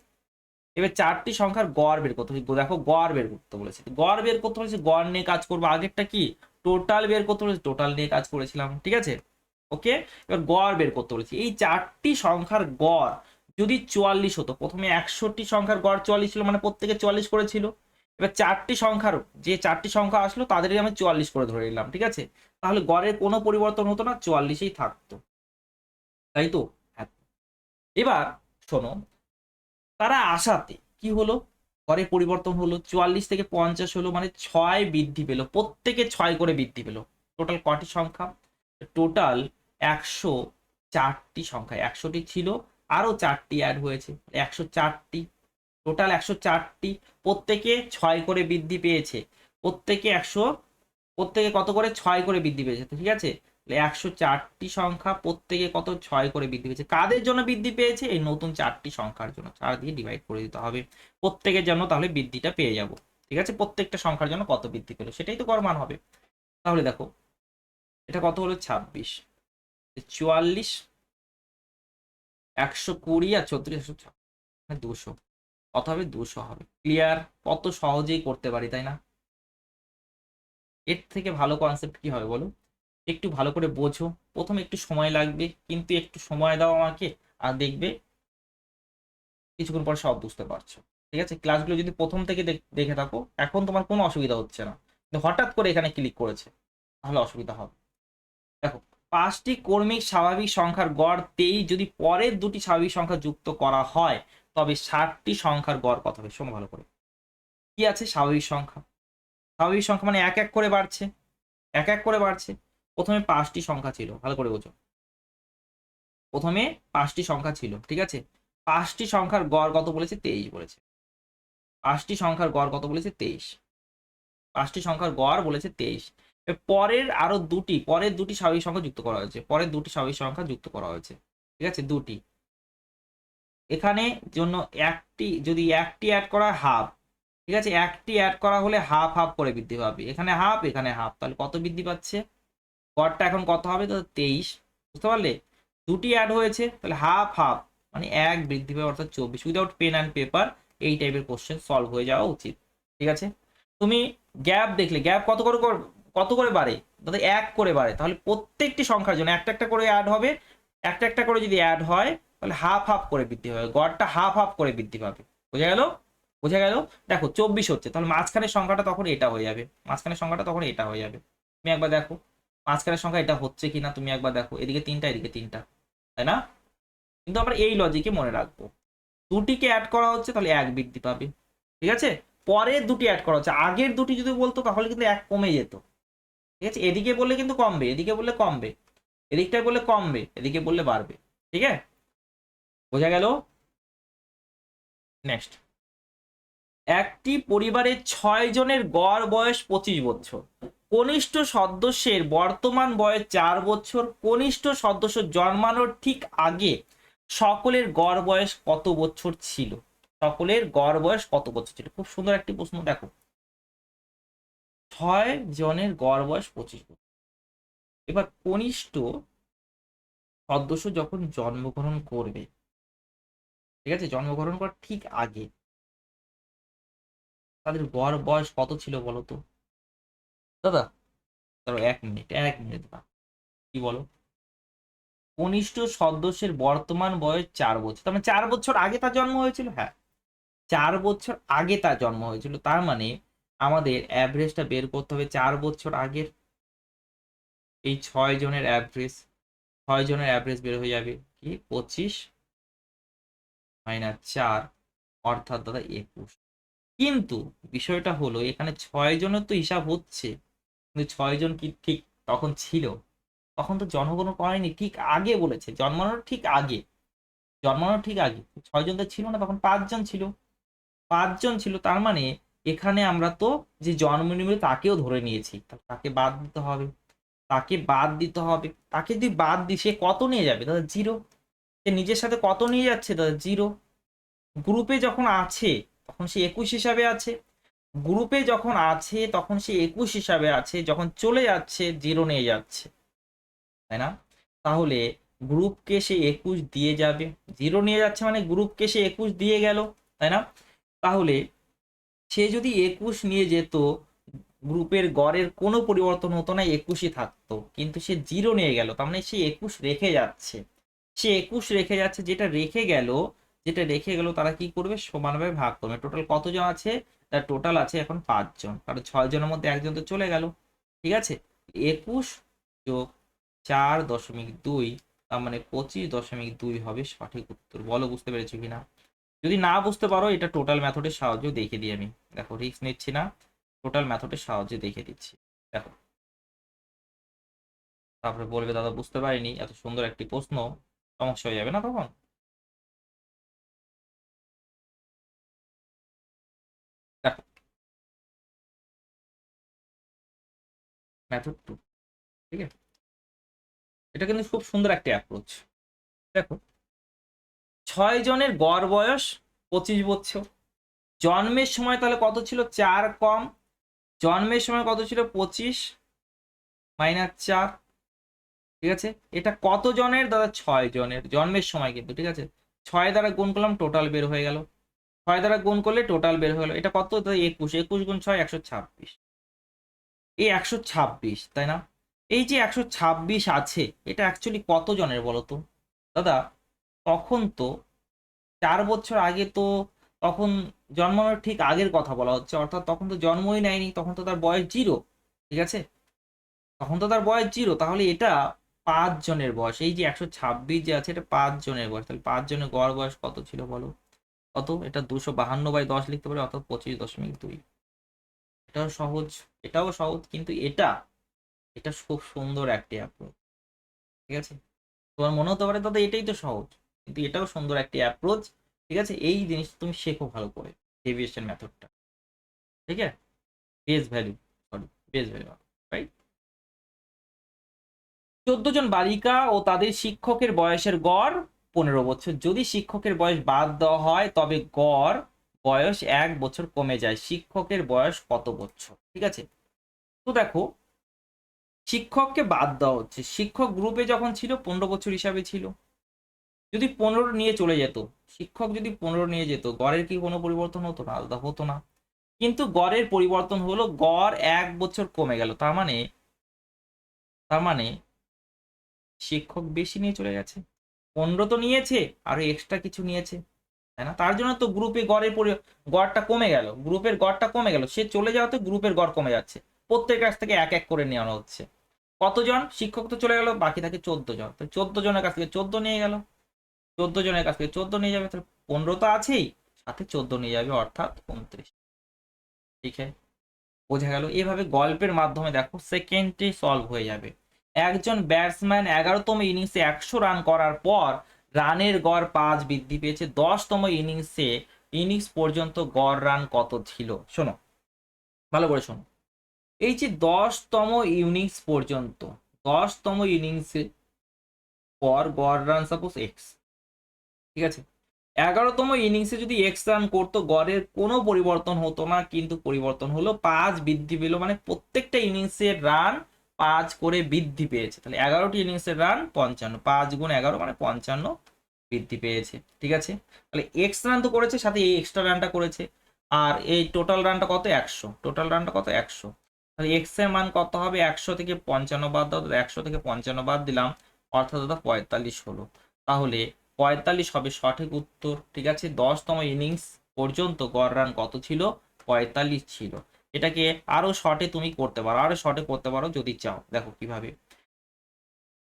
এবার 4টি সংখ্যার গড় বের করতে হবে, দেখো গড় বের করতে বলেছে, গড় বের করতে বলেছে, গড় নিয়ে কাজ করবো। আগেরটা কি টোটাল বের করতে বলেছে, টোটাল নিয়ে কাজ করেছিলাম, ঠিক আছে? ওকে, এবার গড় বের করতে বলেছি। এই 4টি সংখ্যার গড় যদি 44 হতো, প্রথমে 100টি সংখ্যার গড় 44 ছিল, মানে প্রত্যেকে 44 করেছিল। এবার 4টি সংখ্যার যে 4টি সংখ্যা আসলো তাদেরই আমি 44 করে ধরে নিলাম, ঠিক আছে? তাহলে গড়ের কোনো পরিবর্তন হতো না, 44ই থাকতো। তাই তো? হ্যাঁ। এবার শোনো, তারা আসাতে কি হলো, ঘরে পরিবর্তন হলো, 44 থেকে 50 হলো, মানে 6 বৃদ্ধি পেলো, প্রত্যেকে 6 করে বৃদ্ধি পেলো। টোটাল কটি সংখ্যা? টোটাল 104টি সংখ্যা। 100টি ছিল, আরো 4টি অ্যাড হয়েছে, 104টি। টোটাল 104টি, প্রত্যেকে 6 করে বৃদ্ধি পেয়েছে। প্রত্যেকে 100, প্রত্যেকে কত করে? 6 করে বৃদ্ধি পেয়েছে। তো ঠিক আছে, 104টি সংখ্যা, প্রত্যেকে কত? 6 করে বৃদ্ধি পেয়েছে। কাদের জন্য বৃদ্ধি পেয়েছে? এই নতুন 4টি সংখ্যার জন্য। 4 দিয়ে ডিভাইড করে দিতে হবে প্রত্যেকের জন্য, তাহলে বৃদ্ধিটা পেয়ে যাব। ঠিক আছে, প্রত্যেকটা সংখ্যার জন্য কত বৃদ্ধি পেলো সেটাই তো গড় মান হবে। তাহলে দেখো এটা কত হলো? 26, 44, 120 আর 34, 200। কত হবে? 200 হবে। ক্লিয়ার? কত সহজেই করতে পারি, তাই না? এর থেকে ভালো কনসেপ্ট কি হবে বলো? একটু ভালো করে বোঝো, প্রথমে একটু সময় লাগবে, কিন্তু একটু সময় দাও আমাকে, আর দেখবে কিছুক্ষণ পর সব বুঝতে পারছো। ঠিক আছে, ক্লাসগুলো যদি প্রথম থেকে দেখে থাকো, এখন তোমার কোনো অসুবিধা হচ্ছে না, কিন্তু হঠাৎ করে এখানে ক্লিক করেছে তাহলে অসুবিধা হবে। দেখো, 5টি কর্মিক স্বাভাবিক সংখ্যার গড় 23, যদি পরের দুটি স্বাভাবিক সংখ্যা যুক্ত করা হয় তবে 60টি সংখ্যার গড় কত হবে? শোনো ভালো করে, কি আছে? স্বাভাবিক সংখ্যা। স্বাভাবিক সংখ্যা মানে এক এক করে বাড়ছে, এক এক করে বাড়ছে। প্রথমে 5টি সংখ্যা ছিল, ভালো করে বোঝো, প্রথমে 5টি সংখ্যা ছিল, ঠিক আছে? 5টি সংখ্যার গড় কত বলেছে? 23 বলেছে। 5টি সংখ্যার গড় কত বলেছে? 23। 5টি সংখ্যার গড় বলেছে 23। পরের দুটি স্বাভাবিক সংখ্যা যুক্ত করা হয়েছে, পরের দুটি স্বাভাবিক সংখ্যা যুক্ত করা হয়েছে, ঠিক আছে? দুটি। এখানে জন্য একটি, যদি একটি অ্যাড করা হাফ, ঠিক আছে, একটি অ্যাড করা হলে হাফ হাফ করে বৃদ্ধি পাবে, এখানে হাফ এখানে হাফ, তাহলে কত বৃদ্ধি পাচ্ছে? গড়টা এখন কত হবে? তো 23, বুঝতে পারলে? দুটি অ্যাড হয়েছে, তাহলে হাফ হাফ মানে এক বৃদ্ধি পাবে, অর্থাৎ 24। উইদাউট পেন অ্যান্ড পেপার এই টাইপের কোশ্চেন সলভ হয়ে যাওয়া উচিত। ঠিক আছে, তুমি গ্যাপ দেখলে, গ্যাপ কত করে বাড়ে? দাদা 1 করে বাড়ে, তাহলে প্রত্যেকটি সংখ্যার জন্য একটা একটা করে অ্যাড হবে। একটা একটা করে যদি অ্যাড হয় তাহলে হাফ হাফ করে বৃদ্ধি হবে, গড়টা হাফ হাফ করে বৃদ্ধি পাবে। বোঝা গেল? বোঝা গেল? দেখো 24 হচ্ছে, তাহলে মাঝখানের সংখ্যাটা তখন এটা হয়ে যাবে, মাঝখানের সংখ্যাটা তখন এটা হয়ে যাবে। তুমি একবার দেখো মাঝখানের সংখ্যা এটা হচ্ছে কিনা, তুমি একবার দেখো, এদিকে 3টা এদিকে 3টা, তাই না? কিন্তু আমরা এই লজিকে মনে রাখবো, দুটিকে অ্যাড করা হচ্ছে তাহলে 1 বৃদ্ধি পাবে, ঠিক আছে? পরের দুটি অ্যাড করা হচ্ছে, আগের দুটি যদি বলতো তাহলে কিন্তু 1 কমে যেত। ঠিক আছে, এদিকে বললে কিন্তু কমবে, এদিকে বললে কমবে, এদিকটায় বললে কমবে, এদিকে বললে বাড়বে। ঠিক আছে, বোঝা গেল? নেক্সট, একটি পরিবারের 6 জনের গড় বয়স 25 বছর। কনিষ্ঠ সদস্যের বর্তমান বয়স 4 বছর। কনিষ্ঠ সদস্য জন্মানোর ঠিক আগে সকলের গড় বয়স কত বছর ছিল? সকলের গড় বয়স কত বছর ছিল? খুব সুন্দর একটি প্রশ্ন। দেখো, 6 জনের গড় বয়স 25 বছর। এবার কনিষ্ঠ সদস্য যখন জন্মগ্রহণ করবে, ঠিক আছে, জন্মগ্রহণ করার ঠিক আগে তাদের গড় বয়স কত ছিল বলো তো? দাদা ধরো 1 মিনিট, 1 মিনিট দাদা, কি বলো? কনিষ্ঠ সদস্যের বর্তমান বয়স 4 বছর, তার মানে 4 বছর আগে তার জন্ম হয়েছিল। হ্যাঁ, 4 বছর আগে তার জন্ম হয়েছিল, তার মানে আমাদের অ্যাভারেজটা বের করতে হবে 4 বছর আগের। এই 6 জনের অ্যাভারেজ, 6 জনের অ্যাভারেজ বের হয়ে যাবে কি? 25 - 4, অর্থাৎ দাদা 21। কিন্তু বিষয়টা হলো এখানে 6 জনের তো হিসাব হচ্ছে, কিন্তু 6 জন কি ঠিক তখন ছিল? তখন তো জন্মগ্রহণ করেনি, ঠিক আগে বলেছে, জন্মানোর ঠিক আগে। জন্মানোর ঠিক আগে 6 জন তো ছিল না, তখন 5 জন ছিল। 5 জন ছিল, তার মানে এখানে আমরা তো যে জন্ম নিবে তাকেও ধরে নিয়েছি, তাকে বাদ দিতে হবে, তাকে বাদ দিতে হবে। তাকে যদি বাদ দিই সে কত নিয়ে যাবে দাদা? 0। সে নিজের সাথে কত নিয়ে যাচ্ছে দাদা? 0। গ্রুপে যখন আছে তখন সে 21 হিসাবে আছে, গ্রুপে যখন আছে তখন সে 21 হিসাবে আছে, যখন চলে যাচ্ছে 0 নিয়ে যাচ্ছে, তাই না? তাহলে গ্রুপকে সে 21 দিয়ে যাবে, 0 নিয়ে যাচ্ছে মানে গ্রুপকে সে 21 দিয়ে গেল, তাই না? তাহলে সে যদি 21 নিয়ে যেত, গ্রুপের গড়ের কোনো পরিবর্তন হতো না, 21ই থাকতো, কিন্তু সে 0 নিয়ে গেল, তার মানে সে 21 রেখে যাচ্ছে। সে 21 রেখে যাচ্ছে, যেটা রেখে গেল, তারা কি করবে? সমানভাবে ভাগ করবে। টোটাল কতজন আছে? তার টোটাল আছে এখন 5 জন, কারণ 6 জনের মধ্যে একজন তো চলে গেল। ঠিক আছে, 21 যোগ 4.2, তার মানে 25.2 হবে সঠিক উত্তর। বলো বুঝতে পেরেছো কিনা? যদি না বুঝতে পারো এটা টোটাল মেথডের সাহায্যে দেখে দিই আমি। দেখো রিস্ক নিচ্ছি না, টোটাল মেথডের সাহায্যে দেখে দিচ্ছি। দেখো তারপরে বলবে দাদা বুঝতে পারিনি, এত সুন্দর একটি প্রশ্ন, সমস্যা হয়ে যাবে না তখন? দেখো মেথড 2, ঠিক আছে, এটা কিন্তু খুব সুন্দর একটা অ্যাপ্রোচ। দেখো 6 জনের গড় বয়স 25 বছর। জন্মের সময় তাহলে কত ছিল? 4 কম। জন্মের সময় কত ছিল? 25 - 4, ঠিক আছে। এটা কত জনের দাদা? 6 জনের জন্মের সময় কিন্তু, ঠিক আছে। 6 দ্বারা গুণ করলাম, টোটাল বের হয়ে গেল। 6 দ্বারা গুণ করলে টোটাল বের হয়ে গেল। এটা কত দাদা? 21, 21 গুণ 6 126। এই 126, তাই না? এই যে 126 আছে, এটা অ্যাকচুয়ালি কত জনের বলো তো দাদা? তখন তো 4 বছর আগে তো, তখন জন্মানোর ঠিক আগের কথা বলা হচ্ছে, অর্থাৎ তখন তো জন্মই নেয়নি, তখন তো তার বয়স 0, ঠিক আছে। তখন তো তার বয়স 0, তাহলে এটা 5 জনের বয়স। এই যে 126 যে আছে, এটা 5 জনের বয়স। তাহলে 5 জনের গড় বয়স কত ছিল বলো? কত? এটা 252/10 লিখতে পারে, অর্থাৎ 25.2। এটাও সহজ, এটাও সহজ, কিন্তু এটা এটা খুব সুন্দর একটি অ্যাপ্রোচ, ঠিক আছে। তোমার মনে হতে পারে দাদা এটাই তো সহজ, কিন্তু এটাও সুন্দর একটি অ্যাপ্রোচ, ঠিক আছে। এই জিনিসটা তুমি শেখো ভালো করে, ডেভিয়েশন মেথডটা, ঠিক আছে। Base value, sorry, base value, right. 14 জন বালিকা ও তাদের শিক্ষকের বয়সের গড় 15 বছর। যদি শিক্ষকের বয়স বাদ দেওয়া হয় তবে গড় বয়স 1 বছর কমে যায়। শিক্ষকের বয়স কত বছর? ঠিক আছে। তো দেখো শিক্ষককে বাদ দেওয়া হচ্ছে, শিক্ষক গ্রুপে যখন ছিল 15 বছর হিসাবে ছিল। যদি 15 নিয়ে চলে যেত, শিক্ষক যদি 15 নিয়ে যেত, গড়ের কি কোনো পরিবর্তন হতো না? আলাদা হতো না। কিন্তু গড়ের পরিবর্তন হলো, গড় 1 বছর কমে গেল। তার মানে শিক্ষক বেশি নিয়ে চলে গেছে। 15 তো নিয়েছে, আরো এক্সট্রা কিছু নিয়েছে, তাই না? তার জন্য তো গ্রুপে গড়টা কমে গেল, গ্রুপের গড়টা কমে গেল। সে চলে যাওয়াতে গ্রুপের গড় কমে যাচ্ছে। প্রত্যেকের কাছ থেকে এক এক করে নেওয়া হচ্ছে। কতজন? শিক্ষক তো চলে গেল, বাকি থাকে 14 জন। তো 14 জনের কাছ থেকে 14 নিয়ে গেল, 14 জনের কাছ থেকে 14 নিয়ে যাবে, তাহলে 15 তো আছেই, সাথে 14 নিয়ে যাবে, অর্থাৎ 29। ঠিক আছে, বোঝা গেল? এভাবে গল্পের মাধ্যমে দেখো সেকেন্ডে সলভ হয়ে যাবে। একজন ব্যাটসম্যান 11তম ইনিংসে 100 রান করার পর রানের গড় 5 বৃদ্ধি পেয়েছে। 10তম ইনিংস পর্যন্ত গড় রান কত ছিল? শোনো ভালো করে শোনো। এই যে 10তম ইনিংস পর্যন্ত, 10তম ইনিংসে পর গড় রান সাপোজ এক্স, ঠিক আছে। 11তম ইনিংসে যদি এক্স রান করতো, গড়ের কোনো পরিবর্তন হতো না, কিন্তু পরিবর্তন হলো, 5 বৃদ্ধি পেলো। মানে প্রত্যেকটা ইনিংসের রান 5 করে বৃদ্ধি পেয়েছে। তাহলে 11টি ইনিংসের রান 55, 5 গুণ 11 মানে 55 বৃদ্ধি পেয়েছে, ঠিক আছে। তাহলে এক্স রান তো করেছে, সাথে এই এক্সট্রা রানটা করেছে, আর এই টোটাল রানটা কত? 100। টোটাল রানটা কত? 100। তাহলে এক্স এর মান কত হবে? 100 থেকে 55 বাদ দাও, 100 থেকে 55 বাদ দিলাম, অর্থাৎ 45 হলো। তাহলে 45 হবে সঠিক উত্তর, ঠিক আছে। 10তম ইনিংস পর্যন্ত গড় রান কত ছিল? 45 ছিল। এটাকে আরো শর্টে তুমি করতে পারো, আরো শর্টে করতে পারো যদি চাও। দেখো কিভাবে।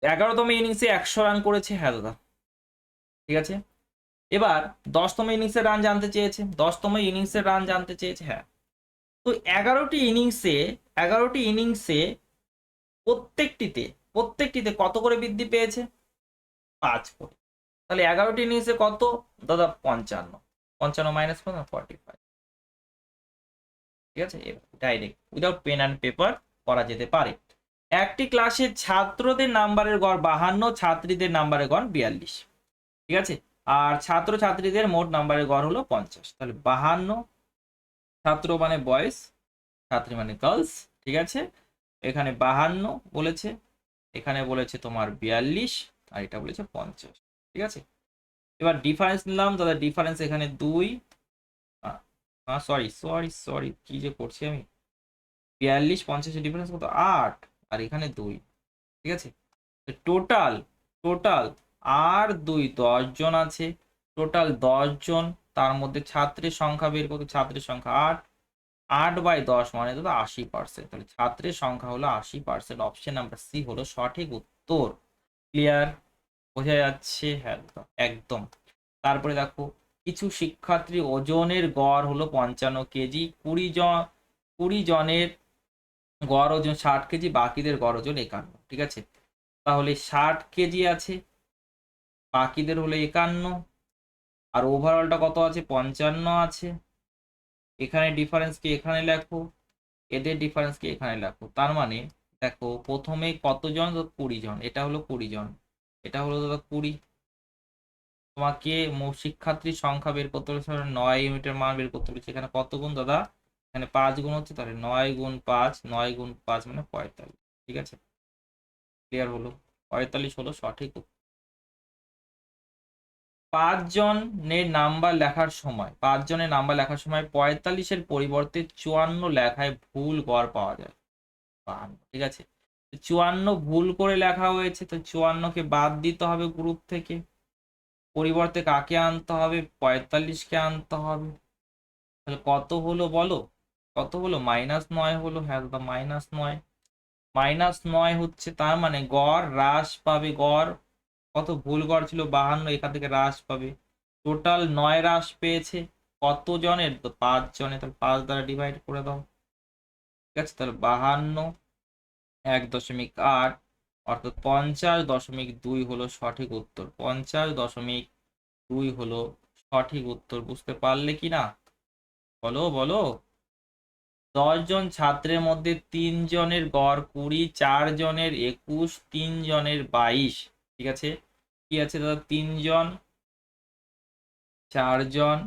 11তম ইনিংসে 100 রান করেছে, হ্যাঁ দাদা, ঠিক আছে। এবার 10তম ইনিংসের রান জানতে চেয়েছে, 10তম ইনিংসের রান জানতে চেয়েছে, হ্যাঁ। তো 11টি ইনিংসে প্রত্যেকটিতে প্রত্যেকটিতে কত করে বৃদ্ধি পেয়েছে? 5 করে। তাহলে 11টি ইনিংসে কত দাদা? 55। 55 মাইনাস 45, ঠিক আছে। Direct without pen and paper করা যেতে পারে। একটি ক্লাসে ছাত্রদের নাম্বারের গড় 52, ছাত্রীদের নাম্বারের গড় 42, ঠিক আছে। আর ছাত্র ছাত্রীদের মোট নাম্বারের গড় হলো 50। তাহলে 52, ছাত্র মানে বয়েজ, ছাত্রী মানে গার্লস, ঠিক আছে। এখানে 52 বলেছে, এখানে বলেছে তোমার 42, আর এটা বলেছে 50, ঠিক আছে। এবার ডিফারেন্স নিলাম দাদা, ডিফারেন্স এখানে 2, সরি সরি সরি, কি যে করছি আমি। 42 50 ডিফারেন্স কত? 8, আর এখানে 2, ঠিক আছে। টোটাল টোটাল আর 2 10 জন আছে, টোটাল 10 জন। তার মধ্যে ছাত্রের সংখ্যা বের করতে, ছাত্রের সংখ্যা 8, 8/10 মানে তো 80%। তাহলে ছাত্রের সংখ্যা হলো 80%। অপশন নাম্বার সি হলো সঠিক উত্তর। ক্লিয়ার? বোঝা যাচ্ছে? হ্যাঁ একদম একদম। তারপরে দেখো কিছু শিক্ষার্থী ওজনের গড় হলো 55 কেজি, 20 জনের গড় ওজন 60 কেজি, বাকিদের গড় ওজন 51। ঠিক আছে, তাহলে 60 কেজি আছে, বাকিদের হলো 51, আর ওভারঅলটা কত আছে? 55 আছে। এখানে ডিফারেন্সকে এখানে লেখো, এদের ডিফারেন্সকে এখানে লেখো। তার মানে দেখো প্রথমে কতজন? 20 জন, এটা হলো 20 জন, এটা হলো দাদা 20। তোমাকে শিক্ষার্থীর সংখ্যা বের করতে হলে 9 ইউনিটের মান বের করতে হচ্ছে। এখানে কত গুণ দাদা? এখানে 5 গুণ হচ্ছে, তাহলে 9 গুণ 5, 9 গুণ 5 মানে 45। ঠিক আছে, ক্লিয়ার হলো? 45 হলো সঠিক উত্তর। 5 জনের নাম্বার লেখার সময় 45-এর পরিবর্তে 54 লেখায় ভুল গড় পাওয়া যায়। 52, ঠিক আছে। 54 ভুল করে লেখা হয়েছে, তো 54কে বাদ দিতে হবে গ্রুপ থেকে। পরিবর্তে কাকে আনতে হবে? 45কে আনতে হবে। তাহলে কত হলো বলো? কত হলো? -9 হলো। হ্যাঁ দাদা, -9। -9 হচ্ছে, তার মানে গড় হ্রাস পাবে। গড় কত? ভুল গড় ছিল 52, এখান থেকে হ্রাস পাবে। টোটাল 9 হ্রাস পেয়েছে। কত জনের? তো 5 জনের, তাহলে 5 দ্বারা ডিভাইড করে দাও। ঠিক আছে, তাহলে 52 1.8, অর্থাৎ 50.2 হলো সঠিক উত্তর। 50.2 হলো সঠিক উত্তর। বুঝতে পারলে কি না? বলো বলো। 10 জন ছাত্রের মধ্যে 3 জনের গড় 20, 4 জনের 21, 3 জনের 22। ঠিক আছে, কি আছে দাদা? 3 জন, 4 জন,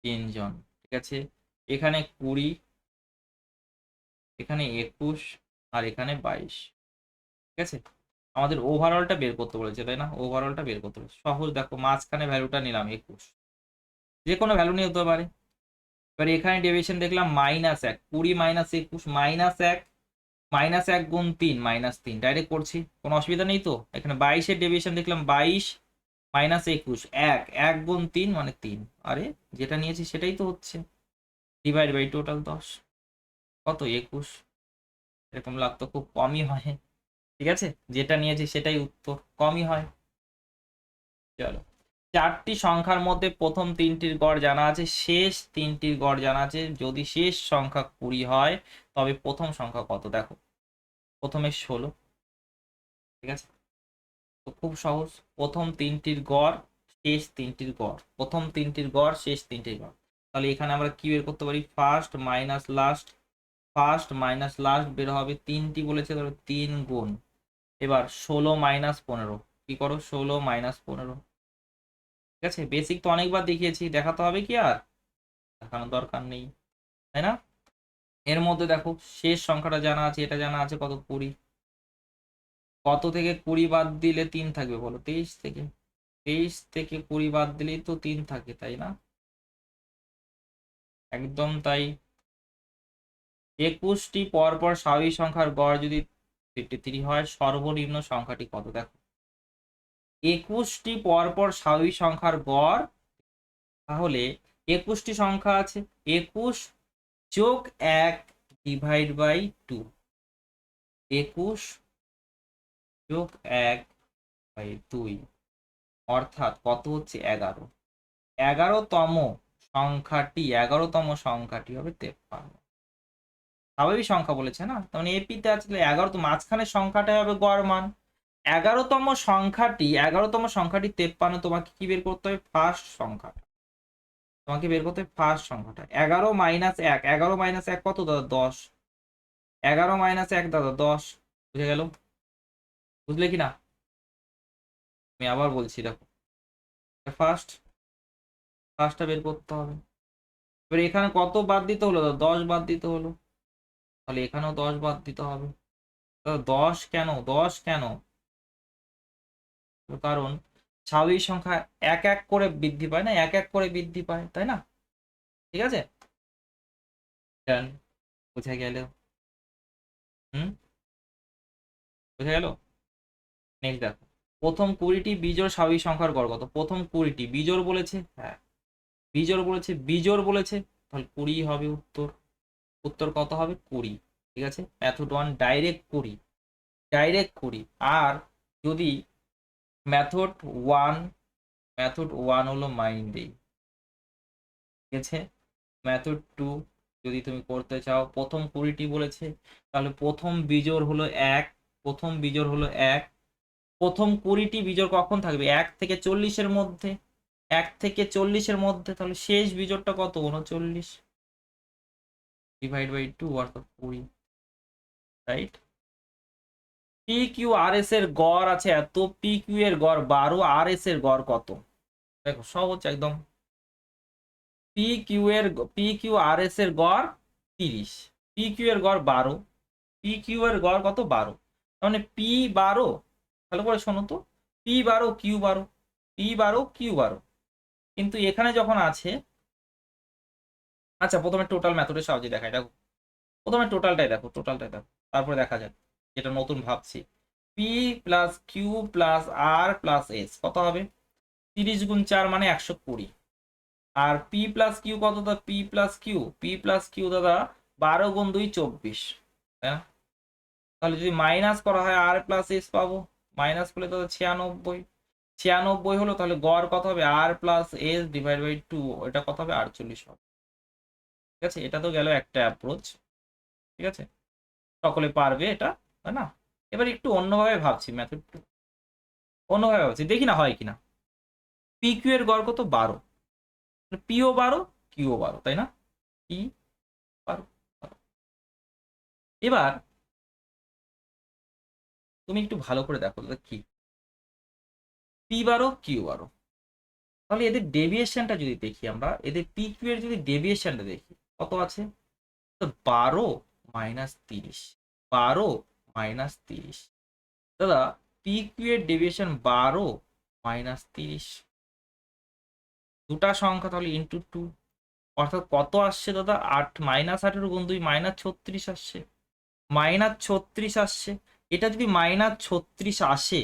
3 জন। ঠিক আছে, এখানে 20, এখানে 21, আর এখানে 22। ঠিক আছে, আমাদের ওভারঅলটা বের করতে বলেছে, তাই না? ওভারঅলটা বের করতে বলেছে, সহজ। দেখো মাঝখানে ভ্যালুটা নিলাম 21, যে কোনো ভ্যালু নিয়ে হতে পারে। এবার এখানে ডেভিয়েশন দেখলাম -1, 20 -21, -1, -1 গুণ 3, -3, ডাইরেক্ট করছি, কোনো অসুবিধা নেই তো। এখানে 22-এর ডেভিয়েশন দেখলাম 22 -21, 1 গুণ 3 মানে 3। আরে যেটা নিয়েছি সেটাই তো হচ্ছে, ডিভাইড বাই টোটাল 10, কত? 21। এরকম লাভ তো খুব কমই হয়। ঠিক আছে, যেটা নিয়েছি সেটাই উত্তর, কমই হয়। চলো, 4টি সংখ্যার মধ্যে প্রথম 3টির গড় জানা আছে, শেষ 3টির গড় জানা আছে। যদি শেষ সংখ্যা 20 হয় তবে প্রথম সংখ্যা কত? দেখো প্রথমে 16। ঠিক আছে, তো খুব সহজ। প্রথম 3টির গড়, শেষ 3টির গড়, প্রথম 3টির গড়, শেষ 3টির গড়। তাহলে এখানে আমরা কি বের করতে পারি? First minus last, first minus last বের হবে। 3টি বলেছে, ধরো 3 গুণ, এবার 16 - 15। কি করো? 16 - 15। ঠিক আছে, বেসিক তো অনেকবার দেখিয়েছি, দেখাতে হবে কি আর? দেখানোর দরকার নেই, তাই না? এর মধ্যে দেখো শেষ সংখ্যাটা জানা আছে, এটা জানা আছে কত? 20। কত থেকে 20 বাদ দিলে 3 থাকবে বলো? 23 থেকে। 23 থেকে 20 বাদ দিলেই তো 3 থাকে, তাই না? একদম তাই। 21টি পরপর স্বাভাবিক সংখ্যার গড় যদি 53 হয়, সর্বনিম্ন সংখ্যাটি কত? দেখো 21টি পরপর স্বাভাবিক সংখ্যার গড়, তাহলে 21টি সংখ্যা আছে, 21 যোগ 1 ডিভাইড বাই 2, 21 যোগ 1 বাই 2, অর্থাৎ কত হচ্ছে? 11। 11তম সংখ্যাটি হবে 53। স্বাভাবিক সংখ্যা বলেছে না, তার মানে এপিতে আসলে 11, তো মাঝখানের সংখ্যাটাই হবে গড় মান। 11তম সংখ্যাটি 53। তোমাকে কি বের করতে হবে? ফার্স্ট সংখ্যাটা। তোমাকে বের করতে হবে ফার্স্ট সংখ্যাটা। 11 - 1, 11 - 1 কত দাদা? 10। 11 - 1 দাদা 10। বুঝে গেল? বুঝলে কি না? আমি আবার বলছি, দেখো ফার্স্ট, ফার্স্টটা বের করতে হবে। এবার এখানে কত বাদ দিতে হলো? 10 বাদ দিতে হলো, তাহলে এখানেও 10 বাদ দিতে হবে। 10 কেন? 10 কেন? কারণ স্বাভাবিক সংখ্যা এক এক করে বৃদ্ধি পায় না, এক এক করে বৃদ্ধি পায়, তাই না? ঠিক আছে, Done. বুঝে গেল? হুম, বুঝে গেল? নেক্সট দেখো, প্রথম 20টি বিজোড় স্বাভাবিক সংখ্যার গড় কত? প্রথম 20টি বিজোড় বলেছে, হ্যাঁ বিজোড় বলেছে, বিজোড় বলেছে, তাহলে 20 হবে উত্তর। উত্তর কত হবে? 20। ঠিক আছে, মেথড 1 ডাইরেক্ট 20, ডাইরেক্ট 20। আর যদি মেথড ওয়ান, মেথড ওয়ান হলো মাইন্ডিং, ঠিক আছে। মেথড টু যদি তুমি করতে চাও, প্রথম 20টি বলেছে, তাহলে প্রথম বিজোড় হলো 1, প্রথম বিজোড় হলো 1। প্রথম 20টি বিজোড় কখন থাকবে? 1 থেকে 40-এর মধ্যে, 1 থেকে 40-এর মধ্যে। তাহলে শেষ বিজোড়টা কত? 39 ডিভাইড বাই 2 অর্থাৎ 20, right. P Q R S এর গড় আছে এত, পি কিউ এর গড় 12, আর এস এর গড় কত? দেখো সহজ একদম। পি কিউ এর, পি কিউ আর এস এর গড় 30, পি কিউ এর গড় 12, পি কিউ এর গড় কত? 12। মানে পি 12, ভালো করে শোনো তো, পি 12 কিউ 12, পি 12 কিউ 12। কিন্তু এখানে যখন আছে, আচ্ছা প্রথমে টোটাল মেথডের সাহায্যে দেখাই, দেখো প্রথমে টোটালটাই দেখো, টোটালটাই দেখো, তারপরে দেখা যাক, যেটা নতুন ভাবছি। পি প্লাস কিউ প্লাস আর প্লাস এস কত হবে? 30 গুণ 4 মানে 120। আর পি প্লাস কিউ কত দাদা? P plus Q, P plus Q দাদা 12 গুণ 2 24, তাই না? তাহলে যদি মাইনাস করা হয় আর প্লাস এস পাবো, মাইনাস করলে দাদা 96, 96 হলো, তাহলে গড় কত হবে? আর প্লাস এস ডিভাইড বাই 2, এটা কত হবে? 48 হবে। ঠিক আছে, এটা তো গেল একটা অ্যাপ্রোচ, ঠিক আছে, সকলে পারবে এটা, তাই না? এবার একটু অন্যভাবে ভাবছি, মেথড অন্যভাবে ভাবছি, দেখি না হয় কিনা। পি কিউ এর গড় কত? 12, পিও 12 কিউ 12, তাই না? পি 12। এবার তুমি একটু ভালো করে দেখো দাদা কি, পি 12 কিউ 12, তাহলে এদের ডেভিয়েশনটা যদি দেখি আমরা, এদের পি কিউ এর যদি ডেভিয়েশনটা দেখি কত আছে, তো 12 মাইনাস 30, 12 মাইনাস 30। দাদা পি কিউ এর ডেভিয়েশন 12 মাইনাস 30, দুটা সংখ্যা তাহলে ইন্টু 2, অর্থাৎ কত আসছে দাদা? 8 মাইনাস 18 গুণ 2 মাইনাস 36 আসছে, মাইনাস 36 আসছে। এটা যদি মাইনাস 36 আসে,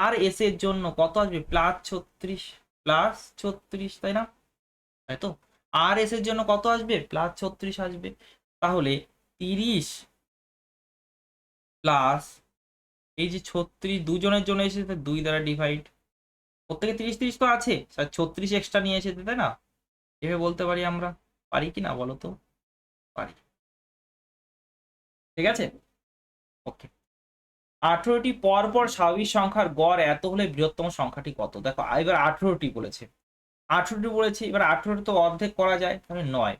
আর এস এর জন্য কত আসবে? প্লাস 36, প্লাস 36, তাই না? তাই তো। আর এস এর জন্য কত আসবে? প্লাস 36 আসবে। তাহলে 30 প্লাস এই যে 36 দুজনের জন্য এসেছে, 2 দ্বারা ডিভাইড, প্রত্যেকে 30 30 তো আছে, 36 এক্সট্রা নিয়ে এসেছে, তাই না? এভাবে বলতে পারি আমরা, পারি কি না বলো তো? পারি, ঠিক আছে, ওকে। 18টি পরপর স্বাভাবিক সংখ্যার গড় এত হলে বৃহত্তম সংখ্যাটি কত? দেখো এবার 18টি বলেছে, 18টি বলেছে, এবার 18টি তো অর্ধেক করা যায়, তাহলে 9।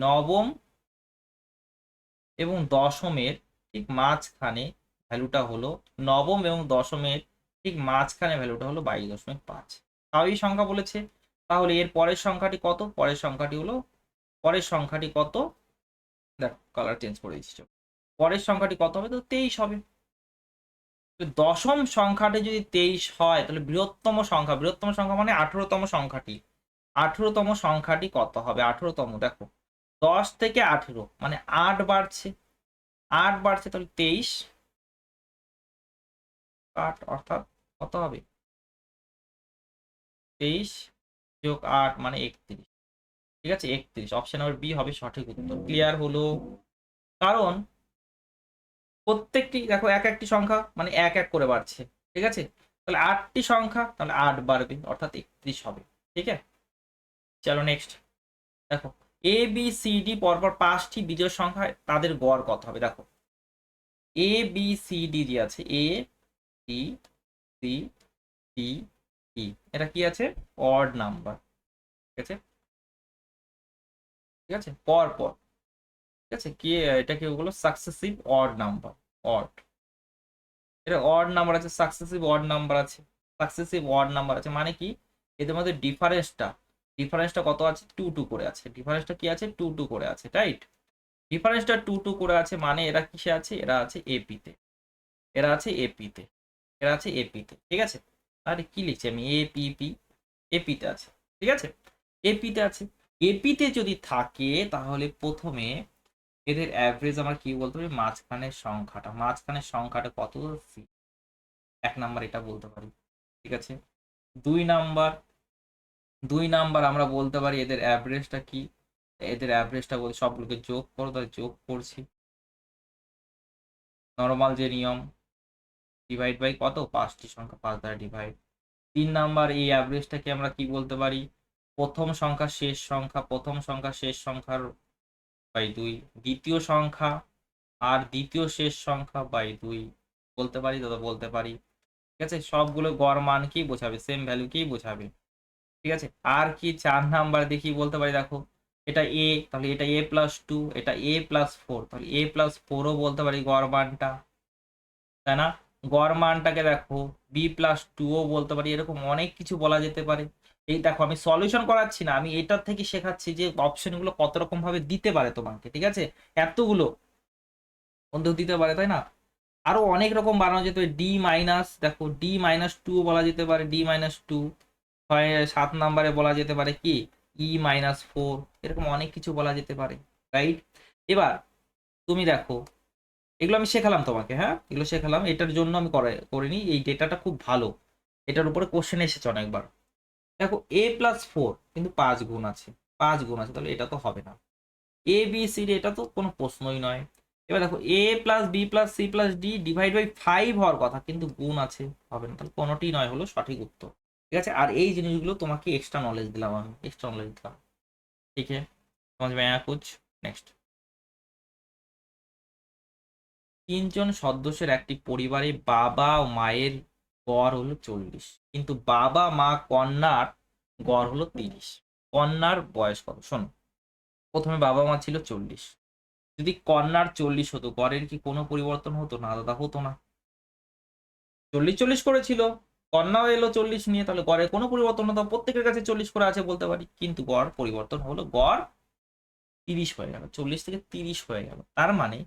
নবম এবং দশমের ঠিক মাঝখানে ভ্যালুটা হলো, নবম এবং দশমের ঠিক মাঝখানে ভ্যালুটা হলো 22.5, স্বাভাবিক সংখ্যা বলেছে। তাহলে এর পরের সংখ্যাটি কত? পরের সংখ্যাটি হলো, পরের সংখ্যাটি কত? দেখো কালার চেঞ্জ করে দিচ্ছি, পরের সংখ্যাটি কত হবে? তো 23 হবে। দশম সংখ্যাটি যদি 23 হয়, তাহলে বৃহত্তম সংখ্যা, বৃহত্তম সংখ্যা মানে 18তম সংখ্যাটি, 18তম সংখ্যাটি কত হবে? 18তম দেখো, 10 থেকে 18 মানে 8 বাড়ছে, 8 বাড়ছে, তাহলে 23 8, অর্থাৎ কত হবে? 23 যোগ 8 মানে 31, ঠিক আছে, 31, অপশন নাম্বার বি হবে সঠিক উত্তর। ক্লিয়ার হলো? কারণ প্রত্যেকটি দেখো এক একটি সংখ্যা মানে এক এক করে বাড়ছে, ঠিক আছে, তাহলে 8টি সংখ্যা, তাহলে 8 বাড়বে, অর্থাৎ 31 হবে। ঠিক আছে, চলো নেক্সট দেখো, এ বি সি ডি পরপর 5টি বিজোড় সংখ্যা, তাদের গড় কত হবে? দেখো এ বি সি ডি যে আছে, A B C D E, এটা কি আছে? অড নাম্বার, ঠিক আছে, ঠিক আছে, পর পর, ঠিক আছে, কি এটাকে ওগুলো সাকসেসিভ অড নাম্বার, অড, এটা অড নাম্বার আছে, সাকসেসিভ অড নাম্বার আছে, সাকসেসিভ অড নাম্বার আছে মানে কি? এদের মধ্যে ডিফারেন্সটা, ডিফারেন্সটা কত আছে? 2 2 করে আছে, ডিফারেন্সটা কি আছে? 2 2 করে আছে, রাইট। ডিফারেন্সটা 2 2 করে আছে মানে এরা কিসে আছে? এরা আছে এপিতে, এরা আছে এপিতে, এরা আছে এপিতে, ঠিক আছে। আরে কি লিখছি আমি? এপিপি, এপিতে আছে, ঠিক আছে, এপিতে আছে। এপিতে যদি থাকে তাহলে প্রথমে এদের অ্যাভারেজ আমার কি বলতে হবে? মাঝখানের সংখ্যাটা, মাঝখানের সংখ্যাটা কত? সি, 1 নাম্বার এটা বলতে পারি, ঠিক আছে। 2 নাম্বার, 2 নাম্বার আমরা বলতে পারি এদের অ্যাভারেজটা কি? এদের অ্যাভারেজটা বলতে সবগুলোকে যোগ করো, তাহলে যোগ করছি, নর্মাল যে নিয়ম, ডিভাইড বাই কত, 5টি সংখ্যা 5 দ্বারা ডিভাইড। 3 নাম্বার এই অ্যাভারেজটাকে আমরা কি বলতে পারি, প্রথম সংখ্যা শেষ সংখ্যা, প্রথম সংখ্যা শেষ সংখ্যার বাই 2, দ্বিতীয় সংখ্যা আর দ্বিতীয় শেষ সংখ্যা বাই 2 বলতে পারি দাদা, বলতে পারি। ঠিক আছে, সবগুলো গড় মানকেই বোঝাবে, সেম ভ্যালুকেই বোঝাবে। ঠিক আছে, আর কি 4 নাম্বার দেখি বলতে পারি, দেখো এটা এ, তাহলে এটা a+2, এটা a+4, তাহলে a+4ও বলতে পারি গড় মানটা, তাই না? গড় মানটাকে দেখো b+2ও বলতে পারি, এরকম অনেক কিছু বলা যেতে পারে। এই দেখো আমি সলিউশন করাচ্ছি না, আমি এটার থেকে শেখাচ্ছি যে অপশনগুলো কত রকম ভাবে দিতে পারে তোমাকে। ঠিক আছে, এতগুলো বন্ধু দিতে পারে, তাই না? আরো অনেক রকম বানানো যেতে পারে, ডি মাইনাস, দেখো d-2 বলা যেতে পারে, d-2 হয়। 7 নাম্বারে বলা যেতে পারে কি e-4, এরকম অনেক কিছু বলা যেতে পারে, রাইট? এবার তুমি দেখো, এগুলো আমি শেখালাম তোমাকে, হ্যাঁ এগুলো শেখালাম, এটার জন্য আমি করিনি, এই ডেটাটা খুব ভালো, এটার উপরে কোশ্চেন এসেছে অনেকবার। দেখো a+4 কিন্তু 5 গুণ আছে, 5 গুণ আছে, তাহলে এটা তো হবে না। এ বি সি ডি এটা তো কোনো প্রশ্নই নয়। এবার দেখো a+b+c+d ডিভাইড বাই 5 হওয়ার কথা, কিন্তু গুণ আছে, হবে না, তাহলে কোনোটি নয় হলো সঠিক উত্তর। ঠিক আছে, আর এই জিনিসগুলো তোমাকে এক্সট্রা নলেজ দিলাম, আমি এক্সট্রা নলেজ দিলাম। ঠিক আছে, समझ में आया कुछ? নেক্সট, 3 জন সদস্যের একটি পরিবারে বাবা ও মায়ের গড় হলো 40, কিন্তু বাবা মা কন্যার গড় হলো 30। কন্যার বয়স কত? শোনো, প্রথমে বাবা মা ছিল 40, যদি কন্যার 40 হতো, গড়ের কি কোনো পরিবর্তন হতো? না দাদা, হতো না। 40 করেছিল, কন্যাও এলো 40 নিয়ে, তাহলে গড়ের কোনো পরিবর্তন হতো, প্রত্যেকের কাছে 40 করে আছে বলতে পারি, কিন্তু গড় পরিবর্তন হলো, গড় 30 হয়ে গেল, 40 থেকে 30 হয়ে গেল। তার মানে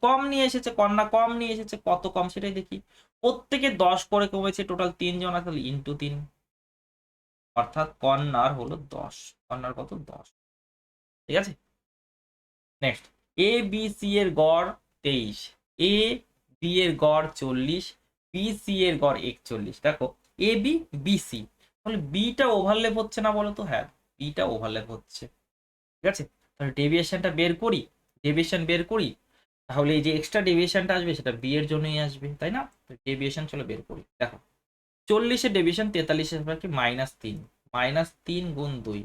কম নিয়ে এসেছে, কন্যা কম নিয়ে এসেছে, কত কম সেটাই দেখি। প্রত্যেকে 10 করে কমেছে, টোটাল 3 জন আছে, তাহলে ইন্টু 3, অর্থাৎ কন্যার হলো 10, কন্যার কত? 10। ঠিক আছে, নেক্সট, এ বি সি এর গড় 23, এ বি এর গড় 40, বি সি এর গড় 41। দেখো এ বি বি সি, তাহলে বিটা ওভারল্যাপ হচ্ছে না বলো তো? হ্যাঁ, বিটা ওভারল্যাপ হচ্ছে। ঠিক আছে, তাহলে ডেভিয়েশনটা বের করি, ডেভিয়েশন বের করি, তাহলে এই যে এক্সট্রা ডেভিয়েশনটা আসবে সেটা বি এর জন্যই আসবে, তাই না? ডেভিয়েশন চলো বের করি। দেখো 40-এর ডেভিয়েশন 43-এর কি -3, -3 গুণ 2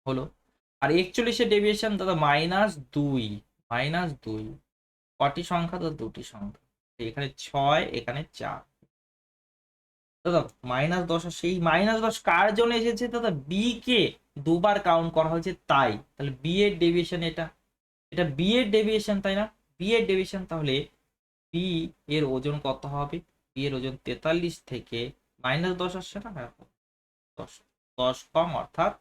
হলো। আর 41-এর ডেভিয়েশন দাদা -2, -2 কটি সংখ্যা? তো দুটি সংখ্যা, এখানে 6, এখানে 4। দাদা -10, আর সেই -10 কার জন্য এসেছে দাদা? বি কে দুবার কাউন্ট করা হয়েছে তাই, তাহলে বি এর ডেভিয়েশন এটা, এটা বি এর ডেভিয়েশন, তাই না? বি এর ডেভিয়েশন, তাহলে বি এর ওজন কত হবে? বি এর ওজন 43 থেকে -10 আসছে না, হ্যাঁ 10, 10 কম অর্থাৎ